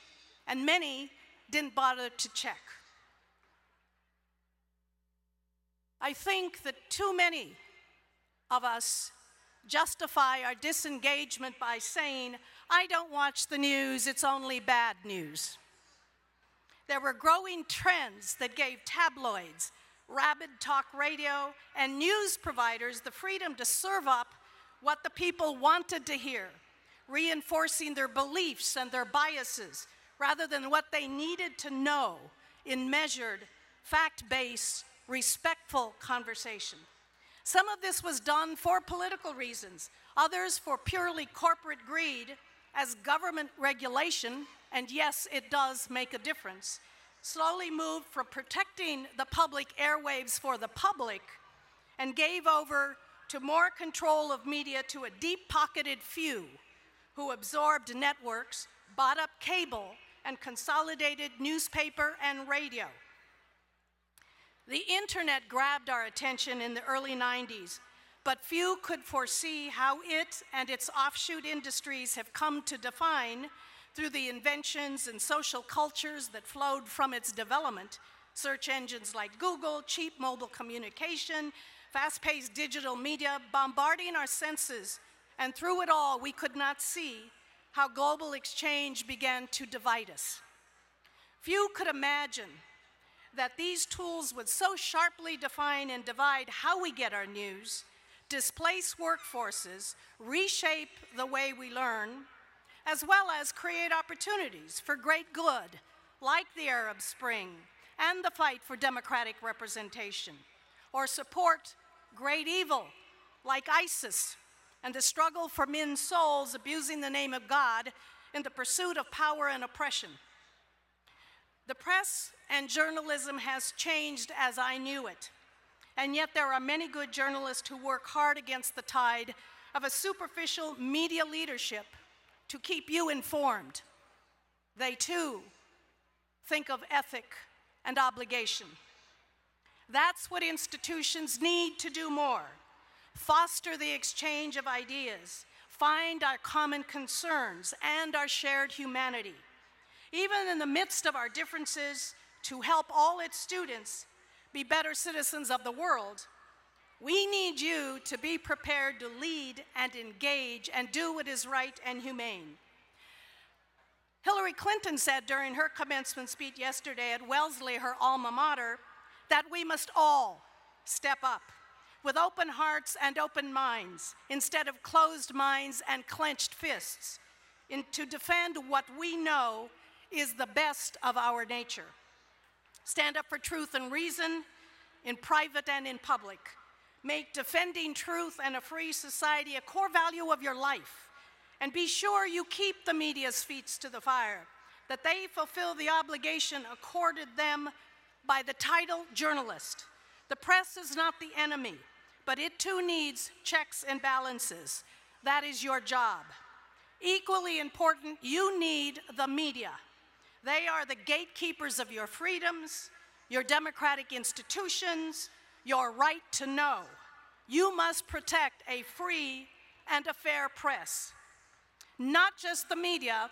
and many didn't bother to check. I think that too many of us justify our disengagement by saying, I don't watch the news, it's only bad news. There were growing trends that gave tabloids, rabid talk radio, and news providers the freedom to serve up what the people wanted to hear, reinforcing their beliefs and their biases rather than what they needed to know in measured, fact-based, respectful conversation. Some of this was done for political reasons, others for purely corporate greed, as government regulation, and yes, it does make a difference, slowly moved from protecting the public airwaves for the public and gave over to more control of media to a deep-pocketed few who absorbed networks, bought up cable, and consolidated newspaper and radio. The internet grabbed our attention in the early 90s, but few could foresee how it and its offshoot industries have come to define, through the inventions and social cultures that flowed from its development, search engines like Google, cheap mobile communication, fast-paced digital media bombarding our senses, and through it all, we could not see how global exchange began to divide us. Few could imagine that these tools would so sharply define and divide how we get our news, displace workforces, reshape the way we learn, as well as create opportunities for great good, like the Arab Spring and the fight for democratic representation, or support great evil, like ISIS, and the struggle for men's souls abusing the name of God in the pursuit of power and oppression. The press and journalism has changed as I knew it, and yet there are many good journalists who work hard against the tide of a superficial media leadership to keep you informed. They too think of ethic and obligation. That's what institutions need to do more. Foster the exchange of ideas, find our common concerns and our shared humanity. Even in the midst of our differences, to help all its students be better citizens of the world, we need you to be prepared to lead and engage and do what is right and humane. Hillary Clinton said during her commencement speech yesterday at Wellesley, her alma mater, that we must all step up with open hearts and open minds instead of closed minds and clenched fists to defend what we know is the best of our nature. Stand up for truth and reason in private and in public. Make defending truth and a free society a core value of your life. And be sure you keep the media's feet to the fire, that they fulfill the obligation accorded them by the title journalist. The press is not the enemy, but it too needs checks and balances. That is your job. Equally important, you need the media. They are the gatekeepers of your freedoms, your democratic institutions, your right to know. You must protect a free and a fair press. Not just the media,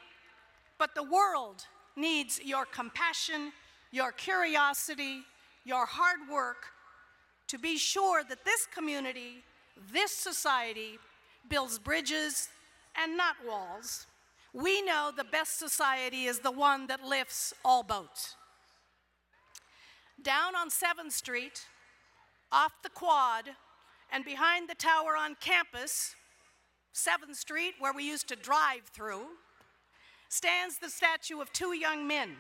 but the world needs your compassion, your curiosity, your hard work to be sure that this community, this society, builds bridges and not walls. We know the best society is the one that lifts all boats. Down on 7th Street, off the quad, and behind the tower on campus, 7th Street, where we used to drive through, stands the statue of two young men,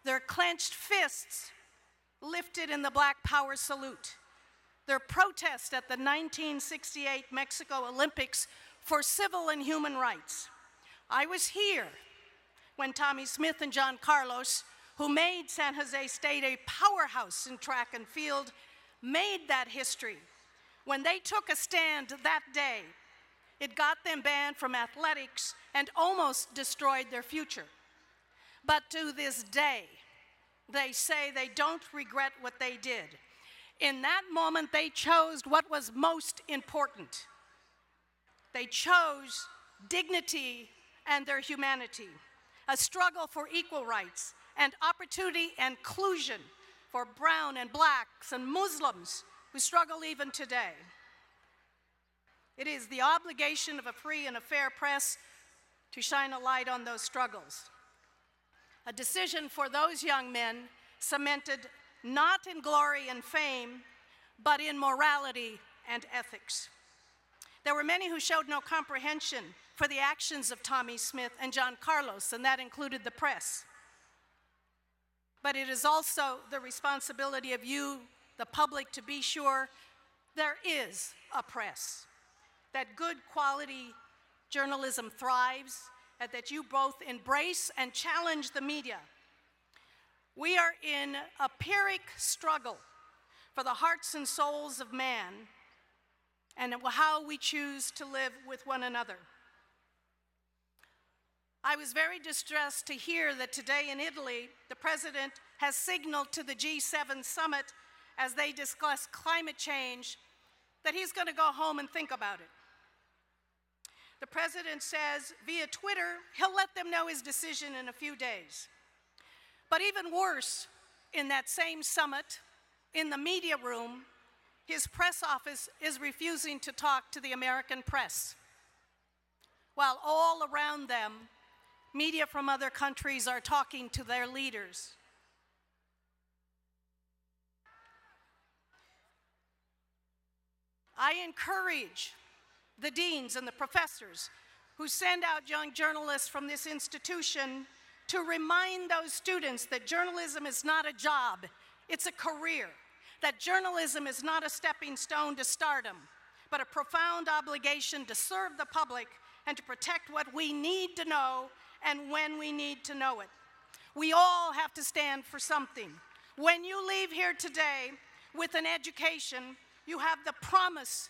their clenched fists lifted in the Black Power salute, their protest at the 1968 Mexico Olympics for civil and human rights. I was here when Tommy Smith and John Carlos, who made San Jose State a powerhouse in track and field, made that history. When they took a stand that day, it got them banned from athletics and almost destroyed their future. But to this day, they say they don't regret what they did. In that moment, they chose what was most important. They chose dignity and their humanity, a struggle for equal rights and opportunity and inclusion for brown and blacks and Muslims who struggle even today. It is the obligation of a free and a fair press to shine a light on those struggles. a decision for those young men cemented not in glory and fame, but in morality and ethics. There were many who showed no comprehension for the actions of Tommy Smith and John Carlos, and that included the press. But it is also the responsibility of you, the public, to be sure there is a press, that good quality journalism thrives, and that you both embrace and challenge the media. We are in a Pyrrhic struggle for the hearts and souls of man and how we choose to live with one another. I was very distressed to hear that today in Italy, the president has signaled to the G7 summit as they discuss climate change that he's going to go home and think about it. The president says via Twitter he'll let them know his decision in a few days. But even worse, in that same summit, in the media room, his press office is refusing to talk to the American press, while all around them, media from other countries are talking to their leaders. I encourage the deans and the professors who send out young journalists from this institution to remind those students that journalism is not a job, it's a career, that journalism is not a stepping stone to stardom, but a profound obligation to serve the public and to protect what we need to know and when we need to know it. We all have to stand for something. When you leave here today with an education, you have the promise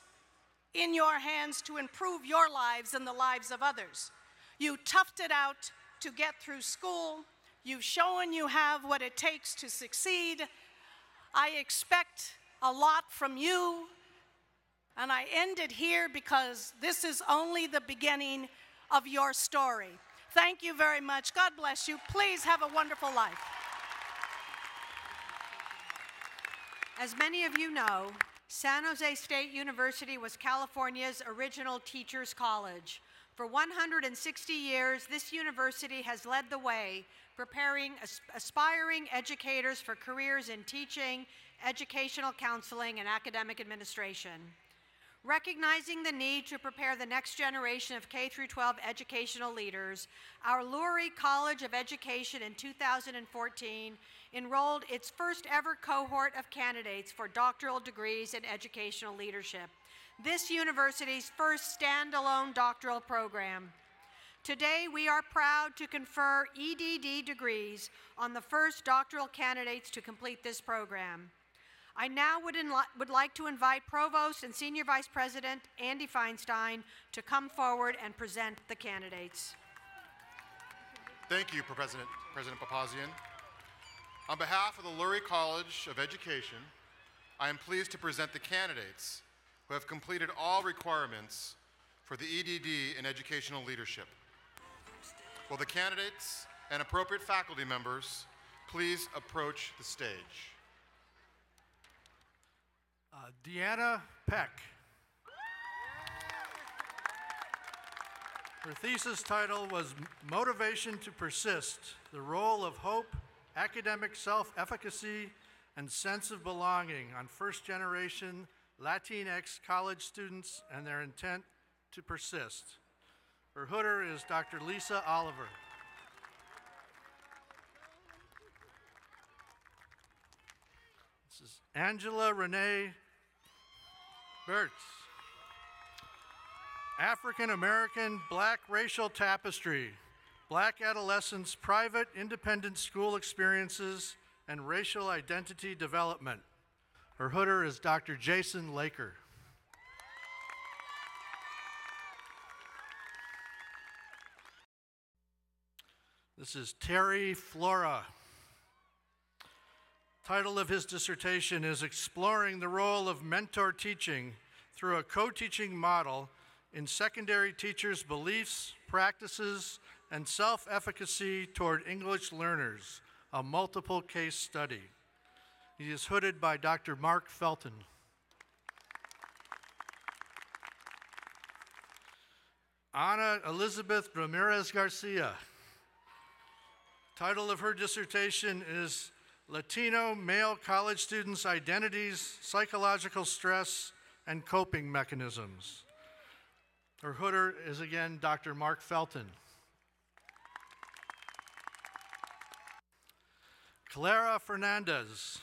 in your hands to improve your lives and the lives of others. You toughed it out to get through school. You've shown you have what it takes to succeed. I expect a lot from you, and I end it here because this is only the beginning of your story. Thank you very much. God bless you. Please have a wonderful life. As many of you know, San Jose State University was California's original teachers' college. For 160 years, this university has led the way, preparing aspiring educators for careers in teaching, educational counseling, and academic administration. Recognizing the need to prepare the next generation of K-12 educational leaders, our Laurie College of Education in 2014 enrolled its first ever cohort of candidates for doctoral degrees in educational leadership, this university's first standalone doctoral program. Today, we are proud to confer EDD degrees on the first doctoral candidates to complete this program. I now would like to invite Provost and Senior Vice President Andy Feinstein to come forward and present the candidates. Thank you, President Papasian. On behalf of the Laurie College of Education, I am pleased to present the candidates who have completed all requirements for the EDD in educational leadership. Will the candidates and appropriate faculty members please approach the stage? Deanna Peck. Her thesis title was Motivation to Persist, the Role of Hope, Academic Self-Efficacy, and Sense of Belonging on first-generation Latinx college students and their intent to persist. Her hooder is Dr. Lisa Oliver. This is Angela Renee Bertz. African American Black Racial Tapestry, Black Adolescents' Private Independent School Experiences and Racial Identity Development. Her hooder is Dr. Jason Laker. This is Terry Flora. Title of his dissertation is Exploring the Role of Mentor Teaching through a Co-Teaching Model in Secondary Teachers' Beliefs, Practices, and Self-Efficacy Toward English Learners, a multiple case study. He is hooded by Dr. Mark Felton. Ana Elizabeth Ramirez Garcia. Title of her dissertation is Latino Male College Students' Identities, Psychological Stress, and Coping Mechanisms. Her hooder is again Dr. Mark Felton. Clara Fernandez.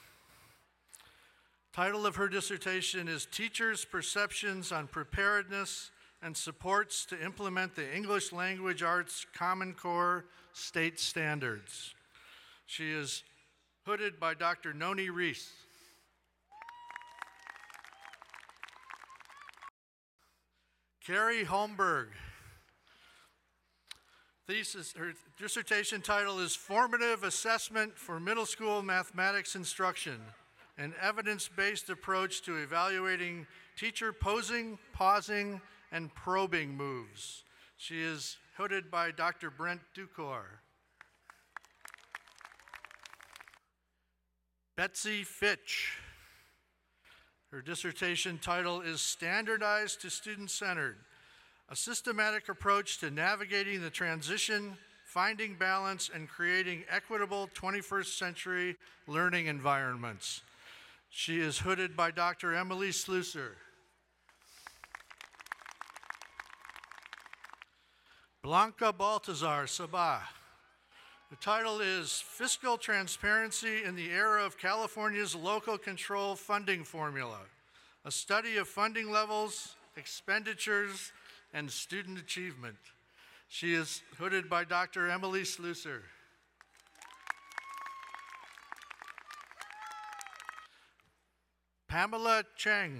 Title of her dissertation is Teachers' Perceptions on Preparedness and Supports to Implement the English Language Arts Common Core State Standards. She is hooded by Dr. Noni Reese. Carrie Holmberg. Her dissertation title is Formative Assessment for Middle School Mathematics Instruction, an evidence-based approach to evaluating teacher posing, pausing, and probing moves. She is hooded by Dr. Brent Ducor. Betsy Fitch. Her dissertation title is Standardized to Student-Centered, a systematic approach to navigating the transition, finding balance, and creating equitable 21st century learning environments. She is hooded by Dr. Emily Slusser. Blanca Baltazar Sabah. The title is Fiscal Transparency in the Era of California's Local Control Funding Formula, a study of funding levels, expenditures, and student achievement. She is hooded by Dr. Emily Slusser. Pamela Cheng.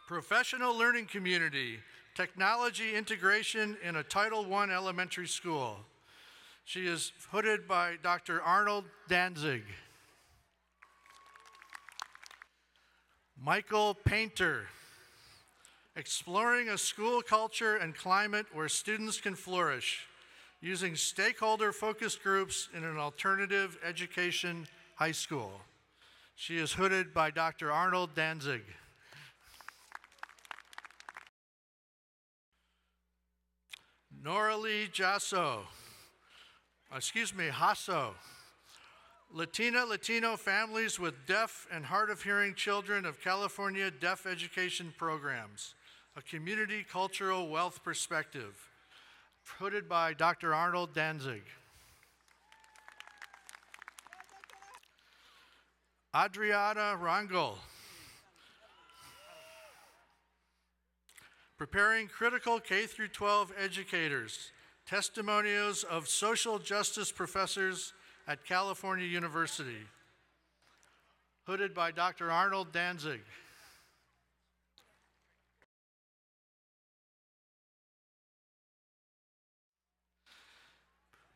Professional Learning Community, Technology Integration in a Title I Elementary School. She is hooded by Dr. Arnold Danzig. Michael Painter. Exploring a school culture and climate where students can flourish, using stakeholder focus groups in an alternative education high school. She is hooded by Dr. Arnold Danzig. Noralie Hasso. Latino families with deaf and hard of hearing children of California Deaf Education Programs, a community cultural wealth perspective, hooded by Dr. Arnold Danzig. Adriana Rangel. Preparing critical K-12 educators, testimonials of social justice professors at California University, hooded by Dr. Arnold Danzig.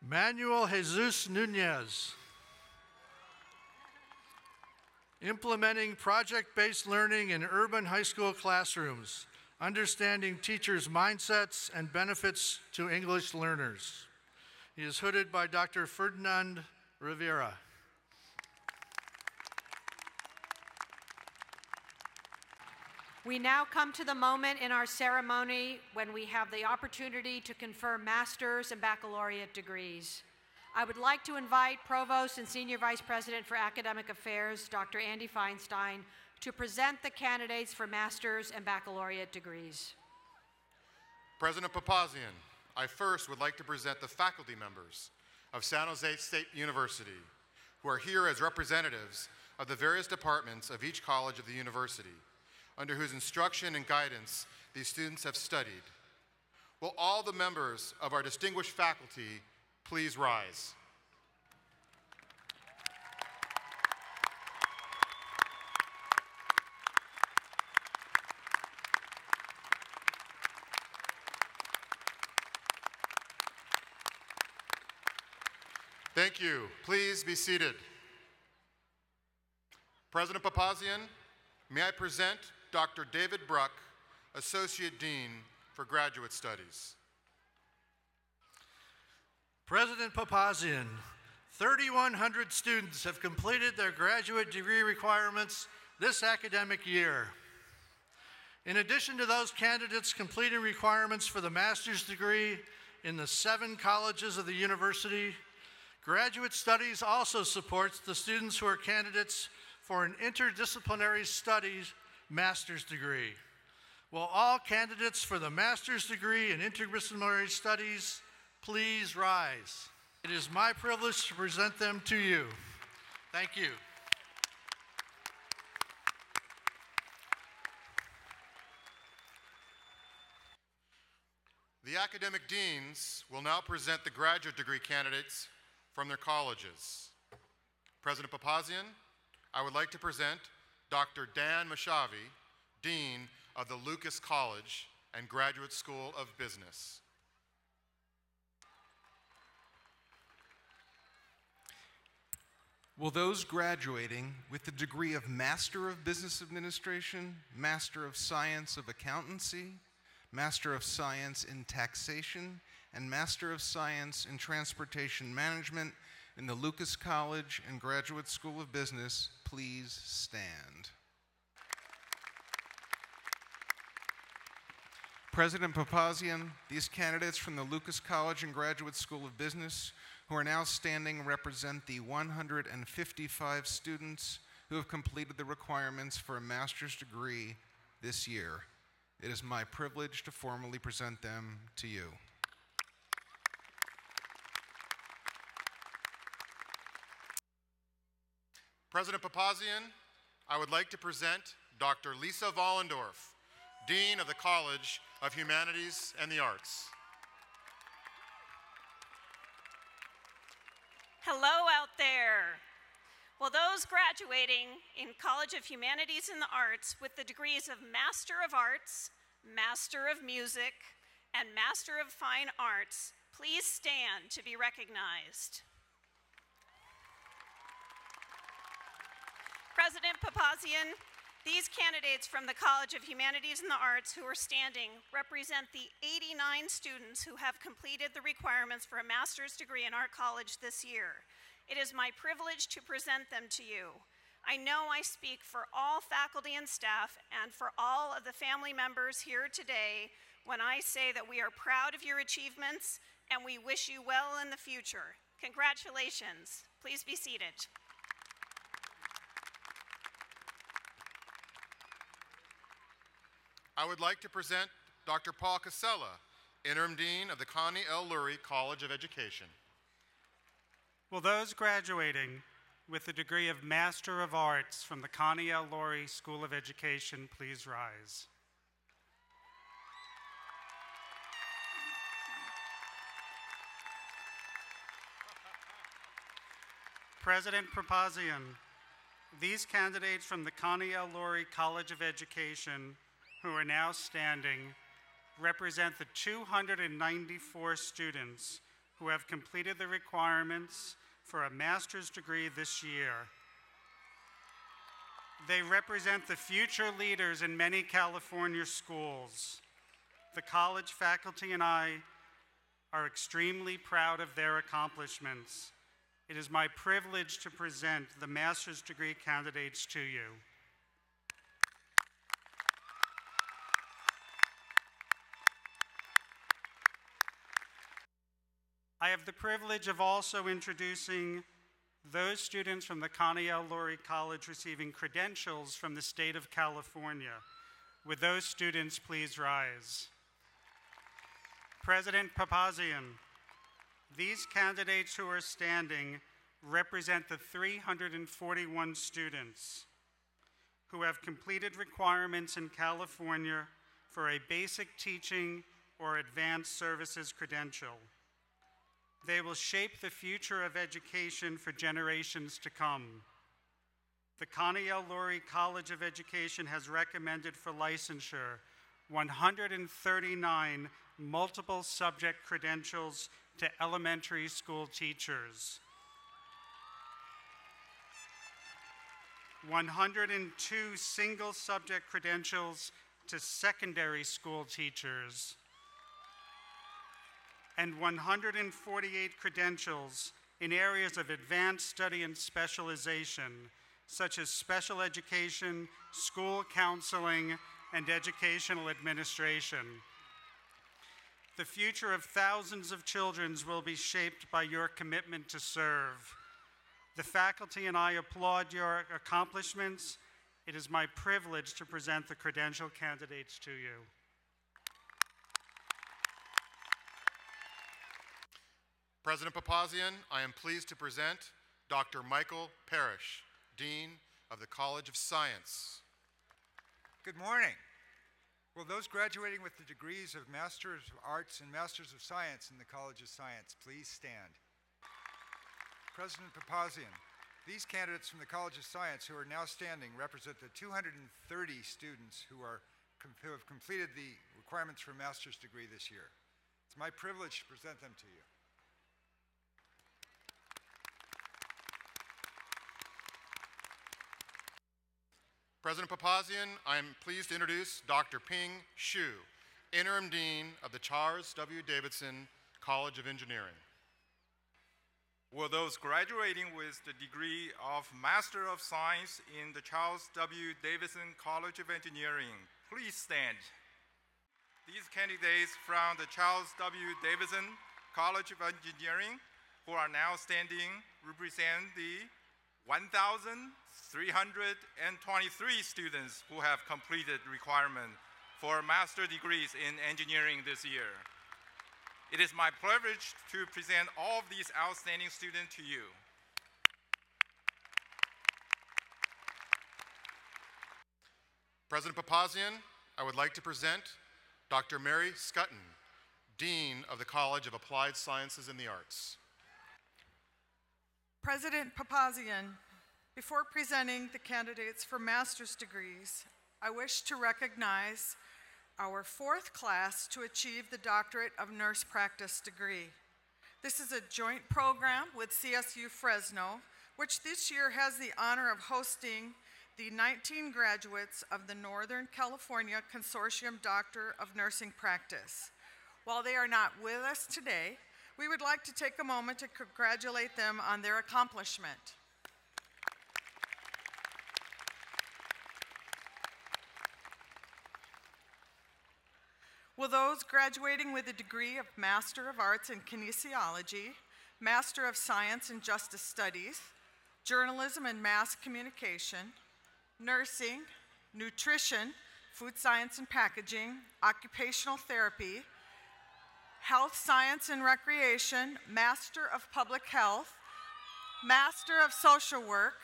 Manuel Jesus Nunez. Implementing project-based learning in urban high school classrooms, understanding teachers' mindsets and benefits to English learners. He is hooded by Dr. Ferdinand Rivera. We now come to the moment in our ceremony when we have the opportunity to confer master's and baccalaureate degrees. I would like to invite Provost and Senior Vice President for Academic Affairs, Dr. Andy Feinstein, to present the candidates for master's and baccalaureate degrees. President Papasian, I first would like to present the faculty members of San Jose State University, who are here as representatives of the various departments of each college of the university, under whose instruction and guidance these students have studied. Will all the members of our distinguished faculty please rise? Thank you. Please be seated. President Papasian, may I present Dr. David Bruck, Associate Dean for Graduate Studies. President Papasian, 3,100 students have completed their graduate degree requirements this academic year. In addition to those candidates completing requirements for the master's degree, in the 7 colleges of the university. Graduate Studies also supports the students who are candidates for an interdisciplinary studies master's degree. Will all candidates for the master's degree in interdisciplinary studies please rise? It is my privilege to present them to you. Thank you. The academic deans will now present the graduate degree candidates from their colleges. President Papasian, I would like to present Dr. Dan Mashavi, Dean of the Lucas College and Graduate School of Business. Will those graduating with the degree of Master of Business Administration, Master of Science of Accountancy, Master of Science in Taxation, and Master of Science in Transportation Management in the Lucas College and Graduate School of Business please stand? President Papasian, these candidates from the Lucas College and Graduate School of Business who are now standing represent the 155 students who have completed the requirements for a master's degree this year. It is my privilege to formally present them to you. President Papasian, I would like to present Dr. Lisa Vollendorf, Dean of the College of Humanities and the Arts. Hello out there. Will those graduating in College of Humanities and the Arts with the degrees of Master of Arts, Master of Music, and Master of Fine Arts please stand to be recognized? President Papasian, these candidates from the College of Humanities and the Arts who are standing represent the 89 students who have completed the requirements for a master's degree in our college this year. It is my privilege to present them to you. I know I speak for all faculty and staff and for all of the family members here today when I say that we are proud of your achievements and we wish you well in the future. Congratulations. Please be seated. I would like to present Dr. Paul Casella, Interim Dean of the Connie L. Laurie College of Education. Will those graduating with the degree of Master of Arts from the Connie L. Laurie School of Education please rise? President Papasian, these candidates from the Connie L. Laurie College of Education who are now standing represent the 294 students who have completed the requirements for a master's degree this year. They represent the future leaders in many California schools. The college faculty and I are extremely proud of their accomplishments. It is my privilege to present the master's degree candidates to you. I have the privilege of also introducing those students from the Connie L. Laurie College receiving credentials from the state of California. Would those students please rise? President Papasian, these candidates who are standing represent the 341 students who have completed requirements in California for a basic teaching or advanced services credential. They will shape the future of education for generations to come. The Connie L. Laurie College of Education has recommended for licensure 139 multiple subject credentials to elementary school teachers, 102 single subject credentials to secondary school teachers, and 148 credentials in areas of advanced study and specialization, such as special education, school counseling, and educational administration. The future of thousands of children will be shaped by your commitment to serve. The faculty and I applaud your accomplishments. It is my privilege to present the credential candidates to you. President Papasian, I am pleased to present Dr. Michael Parrish, Dean of the College of Science. Good morning. Will those graduating with the degrees of Masters of Arts and Masters of Science in the College of Science please stand? President Papasian, these candidates from the College of Science who are now standing represent the 230 students who have completed the requirements for a master's degree this year. It's my privilege to present them to you. President Papasian, I am pleased to introduce Dr. Ping Xu, Interim Dean of the Charles W. Davidson College of Engineering. Will those graduating with the degree of Master of Science in the Charles W. Davidson College of Engineering please stand? These candidates from the Charles W. Davidson College of Engineering who are now standing represent the 1,323 students who have completed requirement for master degrees in engineering this year. It is my privilege to present all of these outstanding students to you. President Papasian, I would like to present Dr. Mary Scutton, Dean of the College of Applied Sciences and the Arts. President Papasian, before presenting the candidates for master's degrees, I wish to recognize our fourth class to achieve the Doctorate of Nurse Practice degree. This is a joint program with CSU Fresno, which this year has the honor of hosting the 19 graduates of the Northern California Consortium Doctor of Nursing Practice. While they are not with us today, we would like to take a moment to congratulate them on their accomplishment. Will those graduating with a degree of Master of Arts in Kinesiology, Master of Science in Justice Studies, Journalism and Mass Communication, Nursing, Nutrition, Food Science and Packaging, Occupational Therapy, Health Science and Recreation, Master of Public Health, Master of Social Work,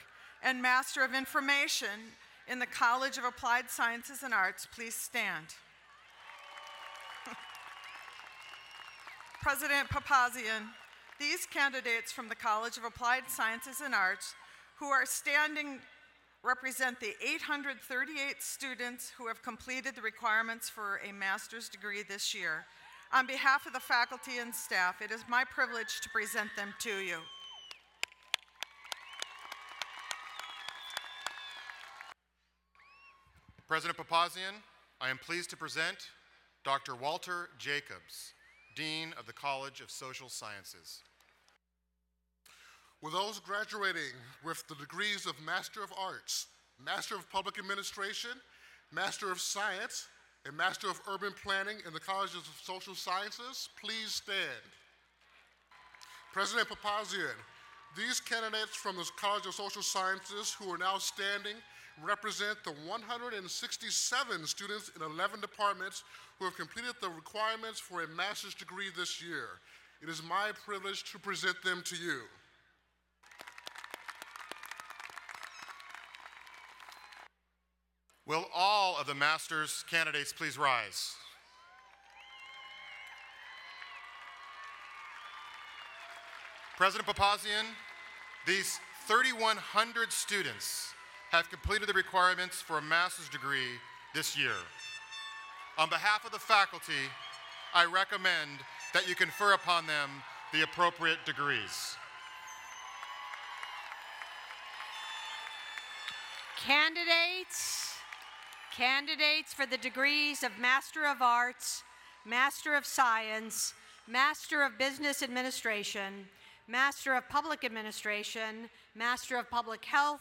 and Master of Information in the College of Applied Sciences and Arts, please stand. President Papasian, these candidates from the College of Applied Sciences and Arts who are standing represent the 838 students who have completed the requirements for a master's degree this year. On behalf of the faculty and staff, it is my privilege to present them to you. President Papasian, I am pleased to present Dr. Walter Jacobs, Dean of the College of Social Sciences. Will those graduating with the degrees of Master of Arts, Master of Public Administration, Master of Science, and Master of Urban Planning in the Colleges of Social Sciences, please stand. President Papasian, these candidates from the College of Social Sciences who are now standing represent the 167 students in 11 departments who have completed the requirements for a master's degree this year. It is my privilege to present them to you. Will all of the master's candidates please rise? President Papasian, these 3,100 students have completed the requirements for a master's degree this year. On behalf of the faculty, I recommend that you confer upon them the appropriate degrees. Candidates for the degrees of Master of Arts, Master of Science, Master of Business Administration, Master of Public Administration, Master of Public Health,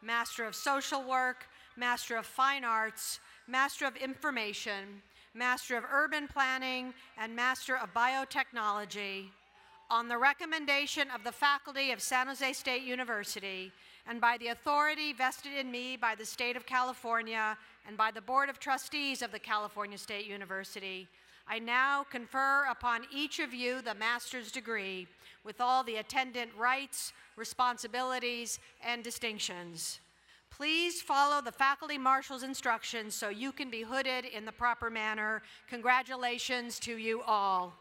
Master of Social Work, Master of Fine Arts, Master of Information, Master of Urban Planning, and Master of Biotechnology, on the recommendation of the faculty of San Jose State University and by the authority vested in me by the State of California and by the Board of Trustees of the California State University, I now confer upon each of you the master's degree with all the attendant rights, responsibilities, and distinctions. Please follow the faculty marshal's instructions so you can be hooded in the proper manner. Congratulations to you all.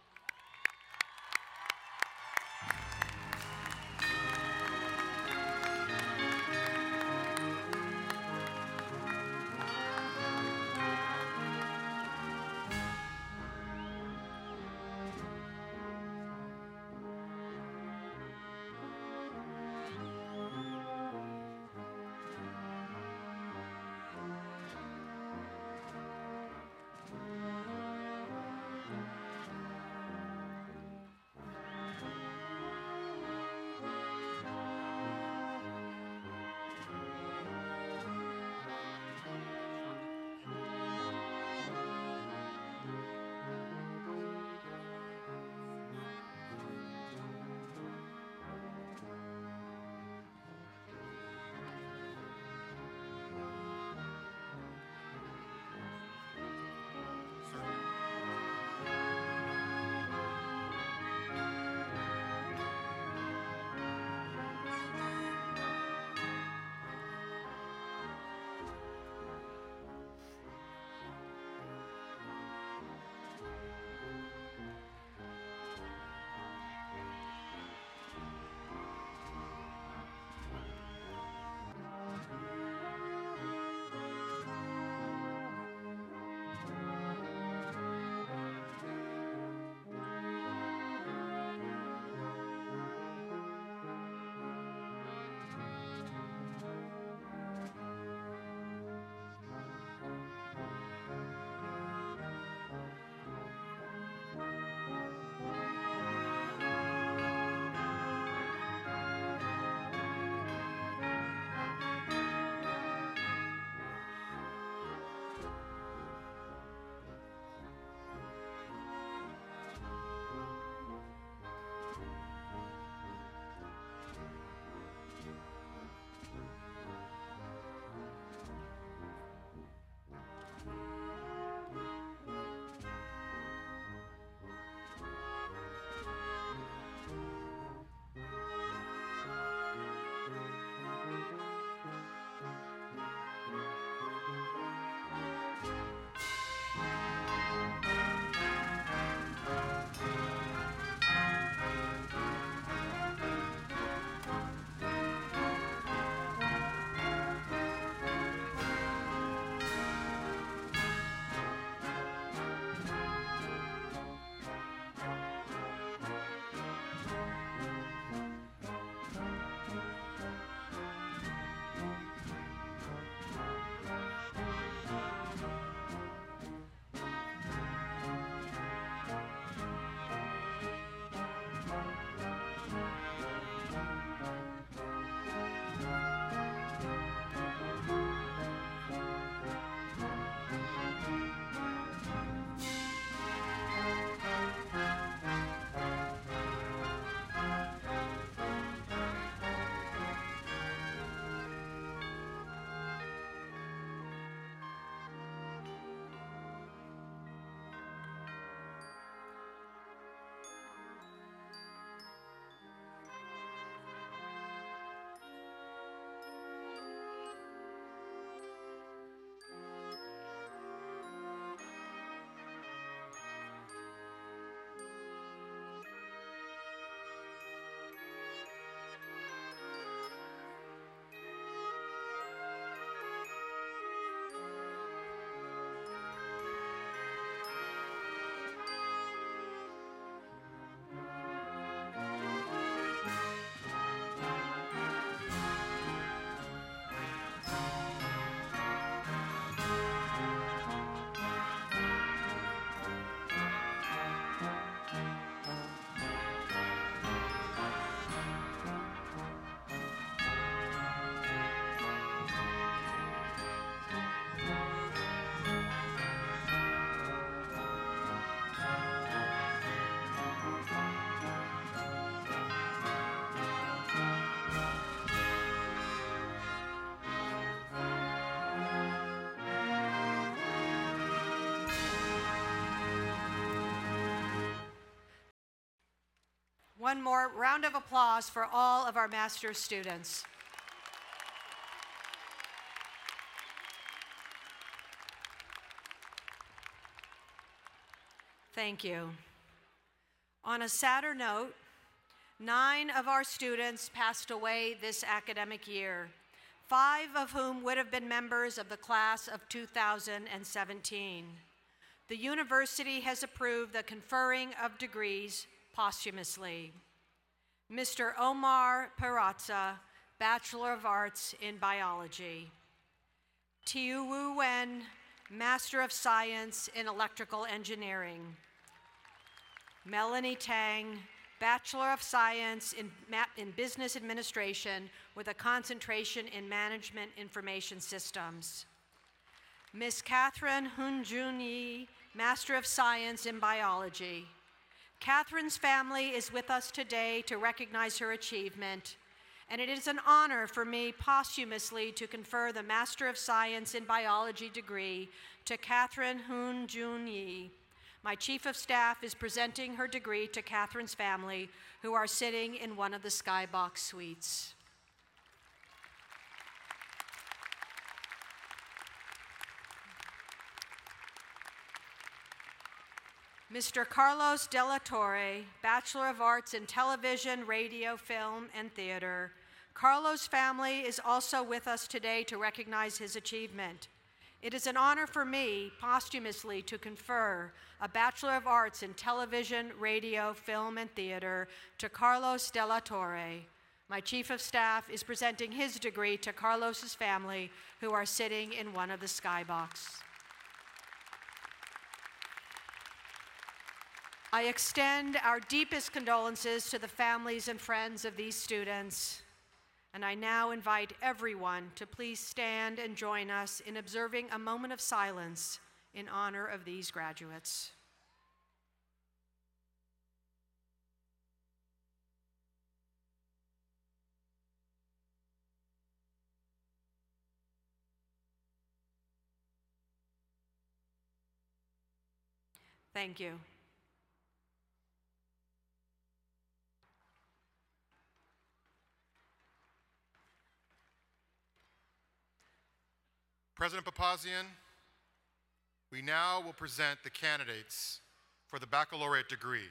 one more round of applause for all of our master's students. Thank you. On a sadder note, 9 of our students passed away this academic year, 5 of whom would have been members of the class of 2017. The university has approved the conferring of degrees posthumously. Mr. Omar Perazza, Bachelor of Arts in Biology. Tiu Wu Wen, Master of Science in Electrical Engineering. Melanie Tang, Bachelor of Science in Business Administration with a concentration in Management Information Systems. Ms. Catherine Hun-Jun Yi, Master of Science in Biology. Catherine's family is with us today to recognize her achievement, and it is an honor for me posthumously to confer the Master of Science in Biology degree to Catherine Hun-Jun Yi. My Chief of Staff is presenting her degree to Catherine's family, who are sitting in one of the skybox suites. Mr. Carlos De La Torre, Bachelor of Arts in Television, Radio, Film, and Theater. Carlos' family is also with us today to recognize his achievement. It is an honor for me, posthumously, to confer a Bachelor of Arts in Television, Radio, Film, and Theater to Carlos De La Torre. My Chief of Staff is presenting his degree to Carlos's family, who are sitting in one of the skybox. I extend our deepest condolences to the families and friends of these students, and I now invite everyone to please stand and join us in observing a moment of silence in honor of these graduates. Thank you. President Papasian, we now will present the candidates for the baccalaureate degree.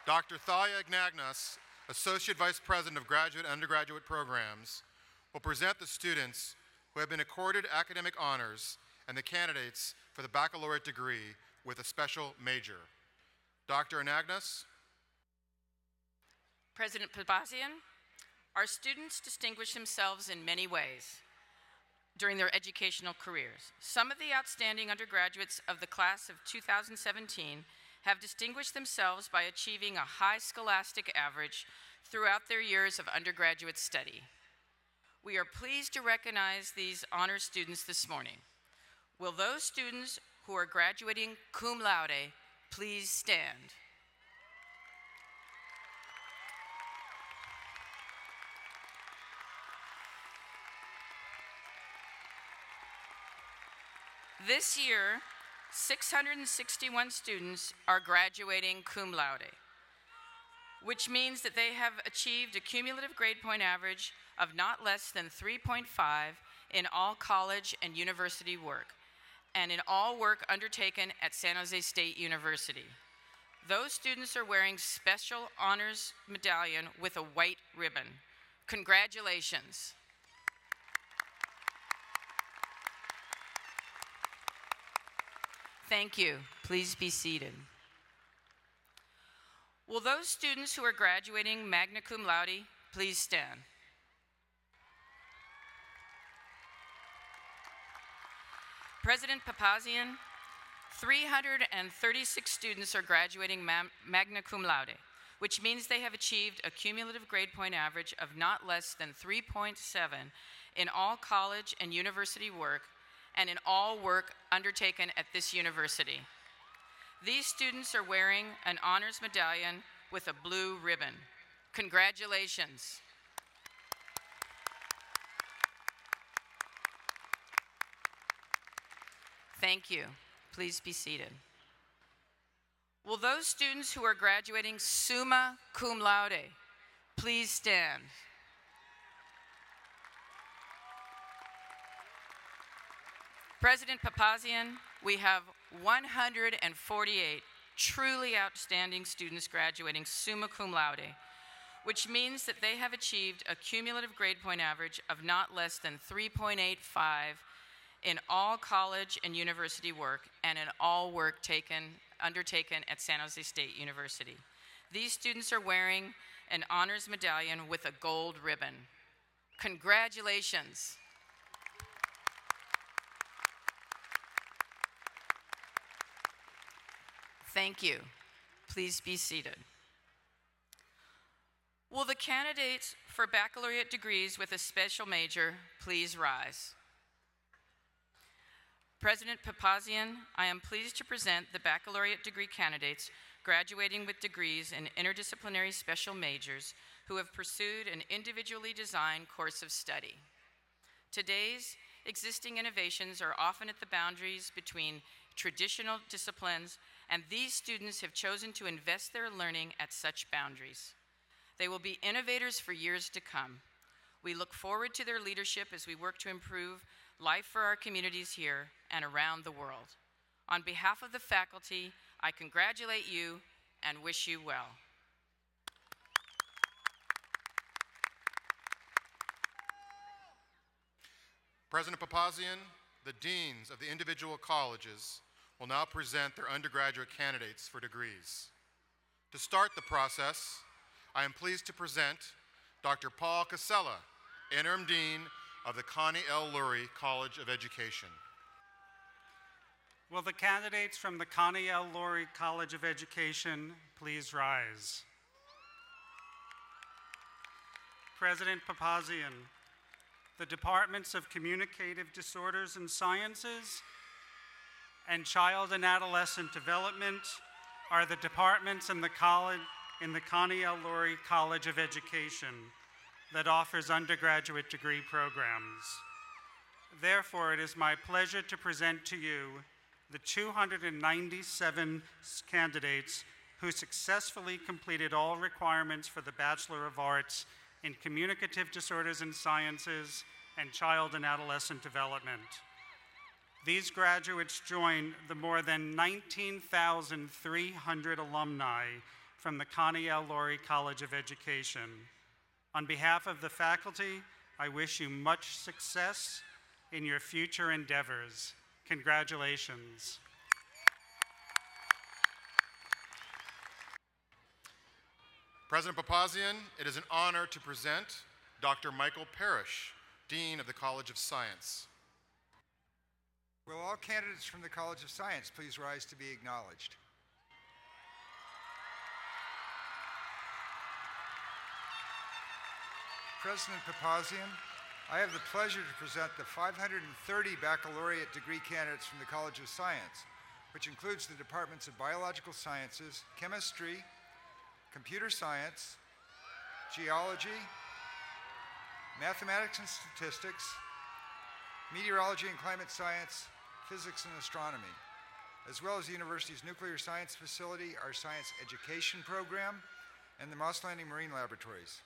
Dr. Thalia Ignagnas, Associate Vice President of Graduate and Undergraduate Programs, will present the students who have been accorded academic honors and the candidates for the baccalaureate degree with a special major. Dr. Ignagnas. President Papasian, our students distinguish themselves in many ways during their educational careers. Some of the outstanding undergraduates of the class of 2017 have distinguished themselves by achieving a high scholastic average throughout their years of undergraduate study. We are pleased to recognize these honor students this morning. Will those students who are graduating cum laude please stand? This year, 661 students are graduating cum laude, which means that they have achieved a cumulative grade point average of not less than 3.5 in all college and university work, and in all work undertaken at San Jose State University. Those students are wearing special honors medallion with a white ribbon. Congratulations. Thank you. Please be seated. Will those students who are graduating magna cum laude please stand? President Papasian, 336 students are graduating magna cum laude, which means they have achieved a cumulative grade point average of not less than 3.7 in all college and university work and in all work undertaken at this university. These students are wearing an honors medallion with a blue ribbon. Congratulations. Thank you. Please be seated. Will those students who are graduating summa cum laude please stand? President Papasian, we have 148 truly outstanding students graduating summa cum laude, which means that they have achieved a cumulative grade point average of not less than 3.85 in all college and university work and in all work undertaken at San Jose State University. These students are wearing an honors medallion with a gold ribbon. Congratulations. Thank you. Please be seated. Will the candidates for baccalaureate degrees with a special major please rise? President Papasian, I am pleased to present the baccalaureate degree candidates graduating with degrees in interdisciplinary special majors who have pursued an individually designed course of study. Today's existing innovations are often at the boundaries between traditional disciplines, and these students have chosen to invest their learning at such boundaries. They will be innovators for years to come. We look forward to their leadership as we work to improve life for our communities here and around the world. On behalf of the faculty, I congratulate you and wish you well. President Papasian, the deans of the individual colleges will now present their undergraduate candidates for degrees. To start the process, I am pleased to present Dr. Paul Casella, Interim Dean of the Connie L. Laurie College of Education. Will the candidates from the Connie L. Laurie College of Education please rise? President Papasian, the Departments of Communicative Disorders and Sciences and Child and Adolescent Development are the departments in the Connie L. Laurie College of Education that offers undergraduate degree programs. Therefore, it is my pleasure to present to you the 297 candidates who successfully completed all requirements for the Bachelor of Arts in Communicative Disorders and Sciences and Child and Adolescent Development. These graduates join the more than 19,300 alumni from the Connie L. Laurie College of Education. On behalf of the faculty, I wish you much success in your future endeavors. Congratulations. President Papasian, it is an honor to present Dr. Michael Parrish, Dean of the College of Science. Will all candidates from the College of Science please rise to be acknowledged? President Papasian, I have the pleasure to present the 530 baccalaureate degree candidates from the College of Science, which includes the departments of Biological Sciences, Chemistry, Computer Science, Geology, Mathematics and Statistics, Meteorology and Climate Science, Physics and Astronomy, as well as the university's Nuclear Science Facility, our Science Education Program, and the Moss Landing Marine Laboratories.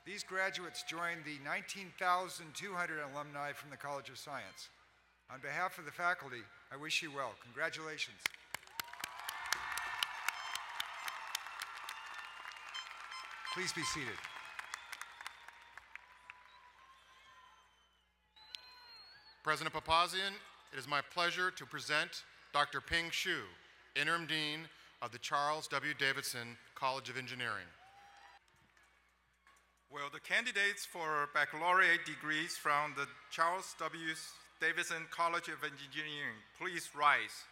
These graduates join the 19,200 alumni from the College of Science. On behalf of the faculty, I wish you well. Congratulations. Please be seated. President Papasian, it is my pleasure to present Dr. Ping Xu, Interim Dean of the Charles W. Davidson College of Engineering. Will the candidates for baccalaureate degrees from the Charles W. Davidson College of Engineering please rise?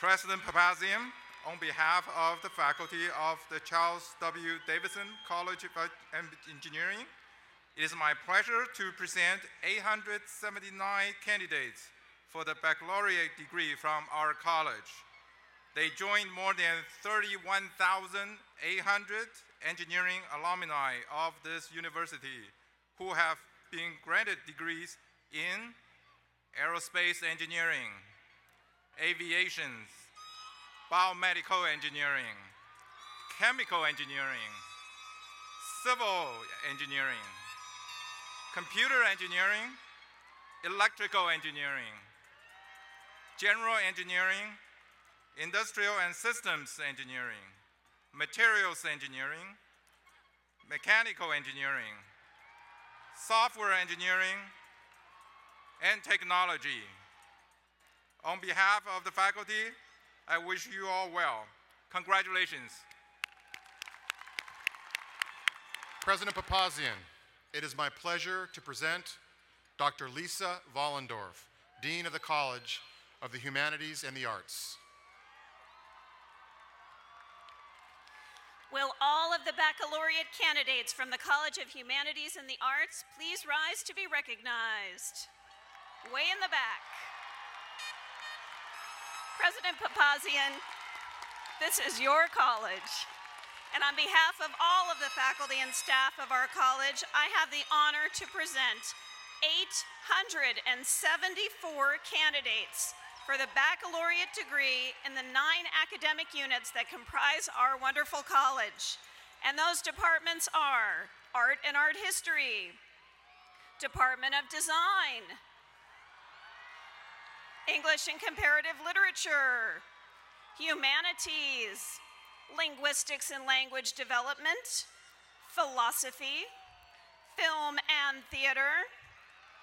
President Papasian, on behalf of the faculty of the Charles W. Davidson College of Engineering, it is my pleasure to present 879 candidates for the baccalaureate degree from our college. They joined more than 31,800 engineering alumni of this university who have been granted degrees in aerospace engineering, aviation, biomedical engineering, chemical engineering, civil engineering, computer engineering, electrical engineering, general engineering, industrial and systems engineering, materials engineering, mechanical engineering, software engineering, and technology. On behalf of the faculty, I wish you all well. Congratulations. President Papasian, it is my pleasure to present Dr. Lisa Vollendorf, Dean of the College of the Humanities and the Arts. Will all of the baccalaureate candidates from the College of Humanities and the Arts please rise to be recognized? Way in the back. President Papasian, this is your college. And on behalf of all of the faculty and staff of our college, I have the honor to present 874 candidates for the baccalaureate degree in the 9 academic units that comprise our wonderful college. And those departments are Art and Art History, Department of Design, English and Comparative Literature, Humanities, Linguistics and Language Development, Philosophy, Film and Theater,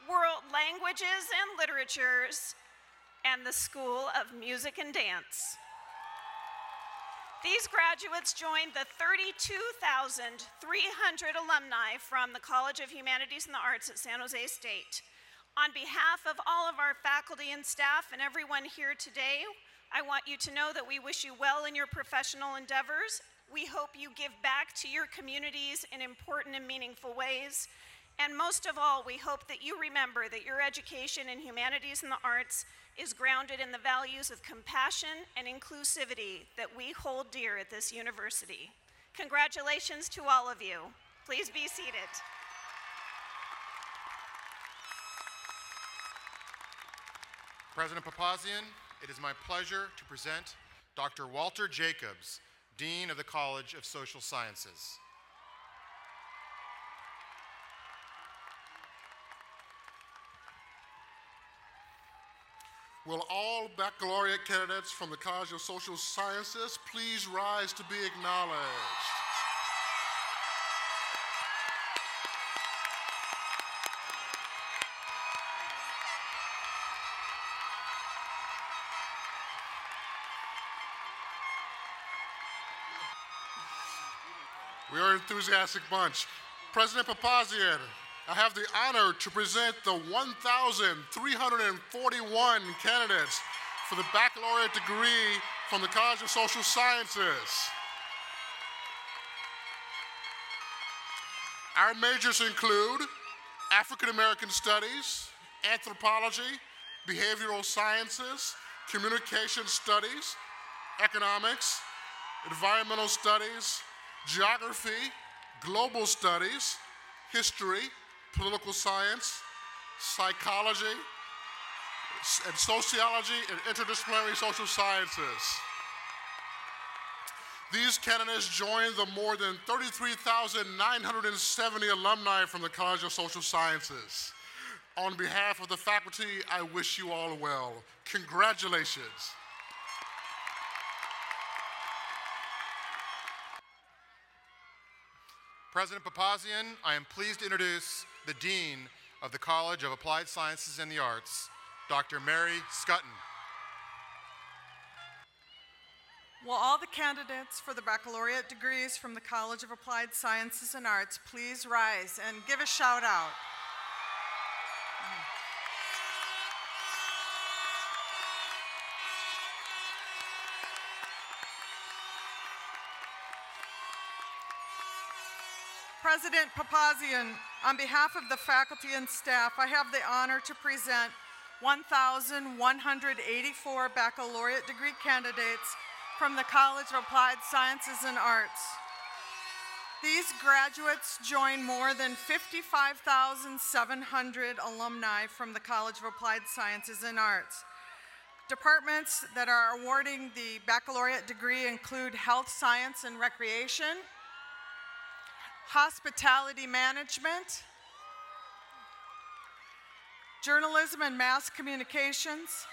World Languages and Literatures, and the School of Music and Dance. These graduates joined the 32,300 alumni from the College of Humanities and the Arts at San Jose State. On behalf of all of our faculty and staff and everyone here today, I want you to know that we wish you well in your professional endeavors. We hope you give back to your communities in important and meaningful ways. And most of all, we hope that you remember that your education in humanities and the arts is grounded in the values of compassion and inclusivity that we hold dear at this university. Congratulations to all of you. Please be seated. President Papasian, it is my pleasure to present Dr. Walter Jacobs, Dean of the College of Social Sciences. Will all baccalaureate candidates from the College of Social Sciences please rise to be acknowledged? We are an enthusiastic bunch. President Papasian, I have the honor to present the 1,341 candidates for the baccalaureate degree from the College of Social Sciences. Our majors include African American Studies, Anthropology, Behavioral Sciences, Communication Studies, Economics, Environmental Studies, Geography, Global Studies, History, Political Science, Psychology, and Sociology and Interdisciplinary Social Sciences. These candidates join the more than 33,970 alumni from the College of Social Sciences. On behalf of the faculty, I wish you all well. Congratulations. President Papasian, I am pleased to introduce the Dean of the College of Applied Sciences and the Arts, Dr. Mary Scutton. Will all the candidates for the baccalaureate degrees from the College of Applied Sciences and Arts please rise and give a shout out? President Papasian, on behalf of the faculty and staff, I have the honor to present 1,184 baccalaureate degree candidates from the College of Applied Sciences and Arts. These graduates join more than 55,700 alumni from the College of Applied Sciences and Arts. Departments that are awarding the baccalaureate degree include Health Science and Recreation, Hospitality Management, Journalism and Mass Communications,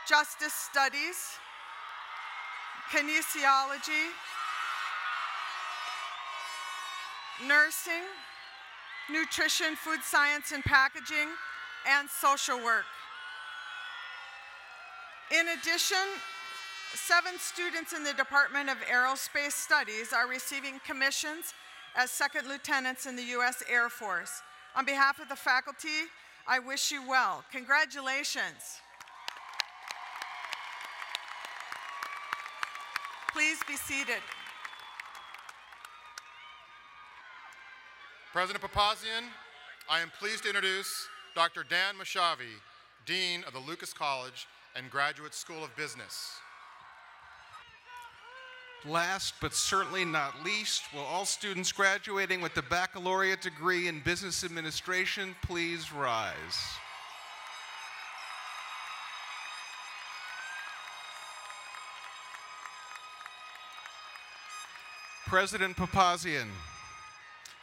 Justice Studies, Kinesiology, Nursing, Nutrition, Food Science and Packaging, and Social Work. In addition, 7 students in the Department of Aerospace Studies are receiving commissions as second lieutenants in the U.S. Air Force. On behalf of the faculty, I wish you well. Congratulations. Please be seated. President Papasian, I am pleased to introduce Dr. Dan Mashavi, Dean of the Lucas College and Graduate School of Business. Last but certainly not least, will all students graduating with the baccalaureate degree in business administration please rise? President Papasian,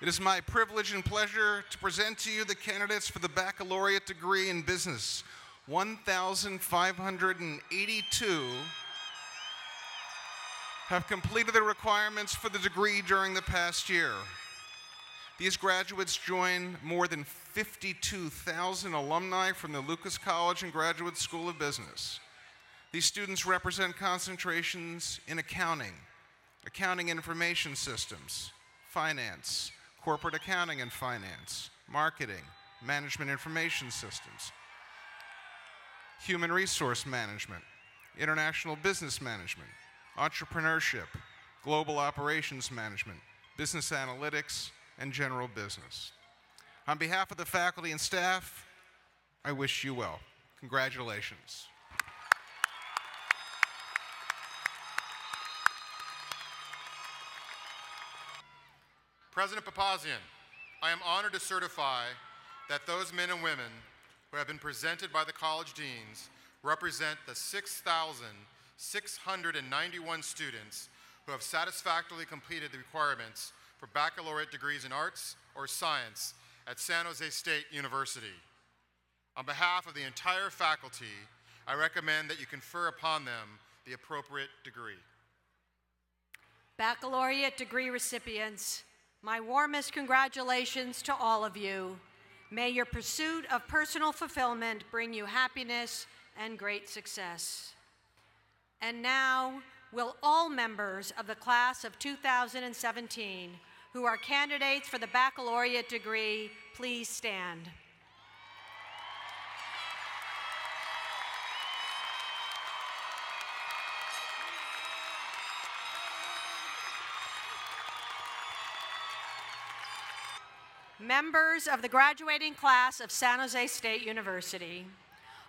it is my privilege and pleasure to present to you the candidates for the baccalaureate degree in business. 1,582 have completed the requirements for the degree during the past year. These graduates join more than 52,000 alumni from the Lucas College and Graduate School of Business. These students represent concentrations in accounting, accounting information systems, finance, corporate accounting and finance, marketing, management information systems, human resource management, international business management, entrepreneurship, global operations management, business analytics, and general business. On behalf of the faculty and staff, I wish you well. Congratulations. President Papasian, I am honored to certify that those men and women who have been presented by the college deans represent the 6,691 students who have satisfactorily completed the requirements for baccalaureate degrees in arts or science at San Jose State University. On behalf of the entire faculty, I recommend that you confer upon them the appropriate degree. Baccalaureate degree recipients, my warmest congratulations to all of you. May your pursuit of personal fulfillment bring you happiness and great success. And now, will all members of the class of 2017 who are candidates for the baccalaureate degree please stand? Members of the graduating class of San Jose State University,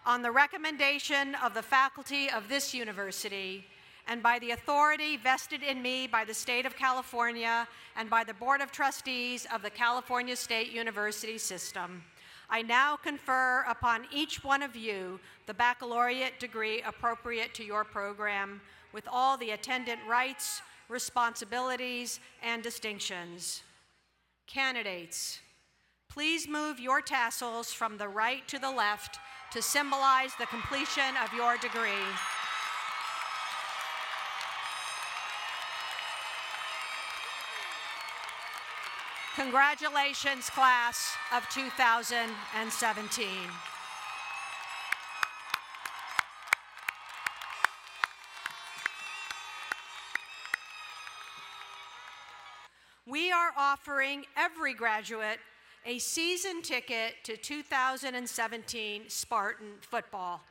on the recommendation of the faculty of this university and by the authority vested in me by the state of California and by the Board of Trustees of the California State University System, I now confer upon each one of you the baccalaureate degree appropriate to your program with all the attendant rights, responsibilities, and distinctions. Candidates, please move your tassels from the right to the left to symbolize the completion of your degree. Congratulations, class of 2017. We are offering every graduate a season ticket to 2017 Spartan football.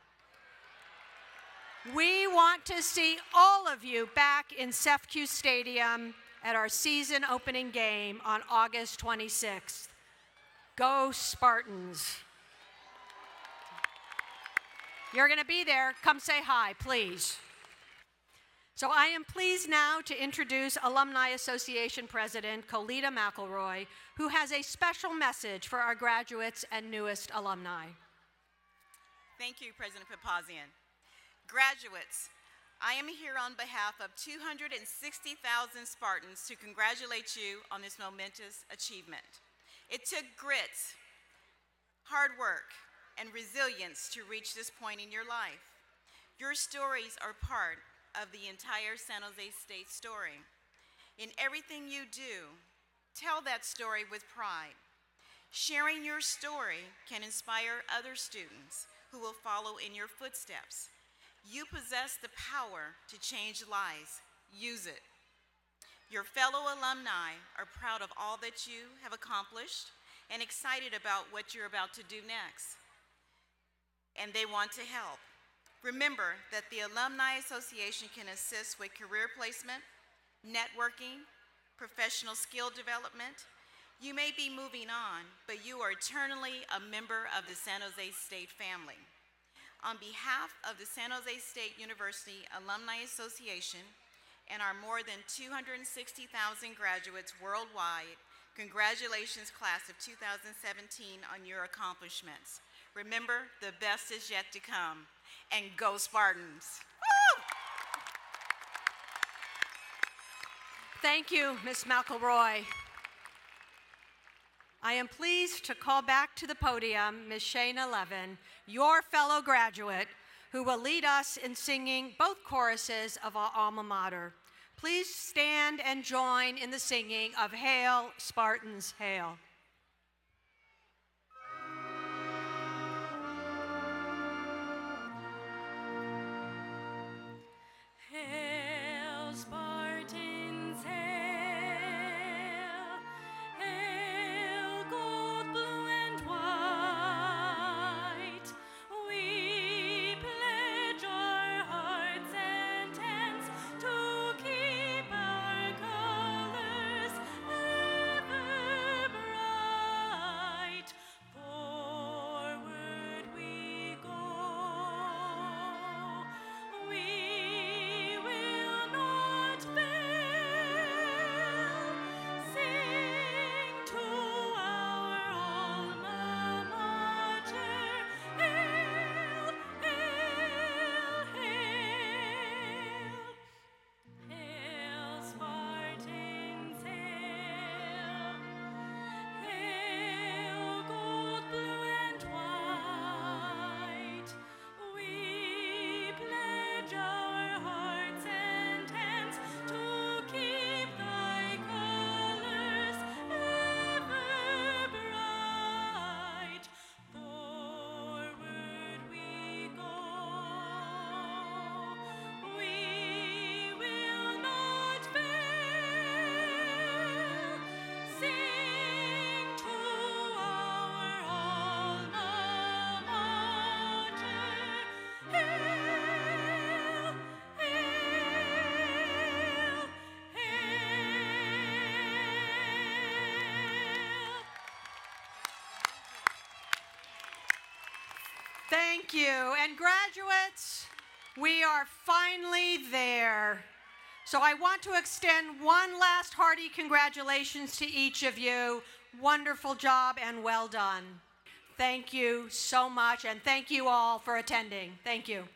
We want to see all of you back in Spartan Stadium at our season opening game on August 26th. Go Spartans. You're going to be there. Come say hi, please. So I am pleased now to introduce Alumni Association President Colita Mcelroy, who has a special message for our graduates and newest alumni. Thank you, President Papasian. Graduates, I am here on behalf of 260,000 Spartans to congratulate you on this momentous achievement. It took grit, hard work, and resilience to reach this point in your life. Your stories are part of the entire San Jose State story. In everything you do, tell that story with pride. Sharing your story can inspire other students who will follow in your footsteps. You possess the power to change lives. Use it. Your fellow alumni are proud of all that you have accomplished and excited about what you're about to do next. And they want to help. Remember that the Alumni Association can assist with career placement, networking, professional skill development. You may be moving on, but you are eternally a member of the San Jose State family. On behalf of the San Jose State University Alumni Association and our more than 260,000 graduates worldwide, congratulations, class of 2017, on your accomplishments. Remember, the best is yet to come. And go Spartans. Woo! Thank you, Ms. Mcelroy. I am pleased to call back to the podium Ms. Shayna Levin, your fellow graduate, who will lead us in singing both choruses of our alma mater. Please stand and join in the singing of Hail, Spartans, Hail. Hail, Spartans, hail, hail, gold, blue, and white. We pledge our hearts and hands to keep our colors ever bright. Forward we go. We will not fail. Sing to our alma mater. Hail, hail, hail. Hail, Spartans, hail. Hail, gold, blue, and white. We pledge our hearts and hands to keep thy colors ever bright. Forward we go. We will not fail. Sing to our alma mater. Hail, hail, hail. Thank you. And graduates, we are finally there. So I want to extend one last hearty congratulations to each of you. Wonderful job and well done. Thank you so much, and thank you all for attending. Thank you.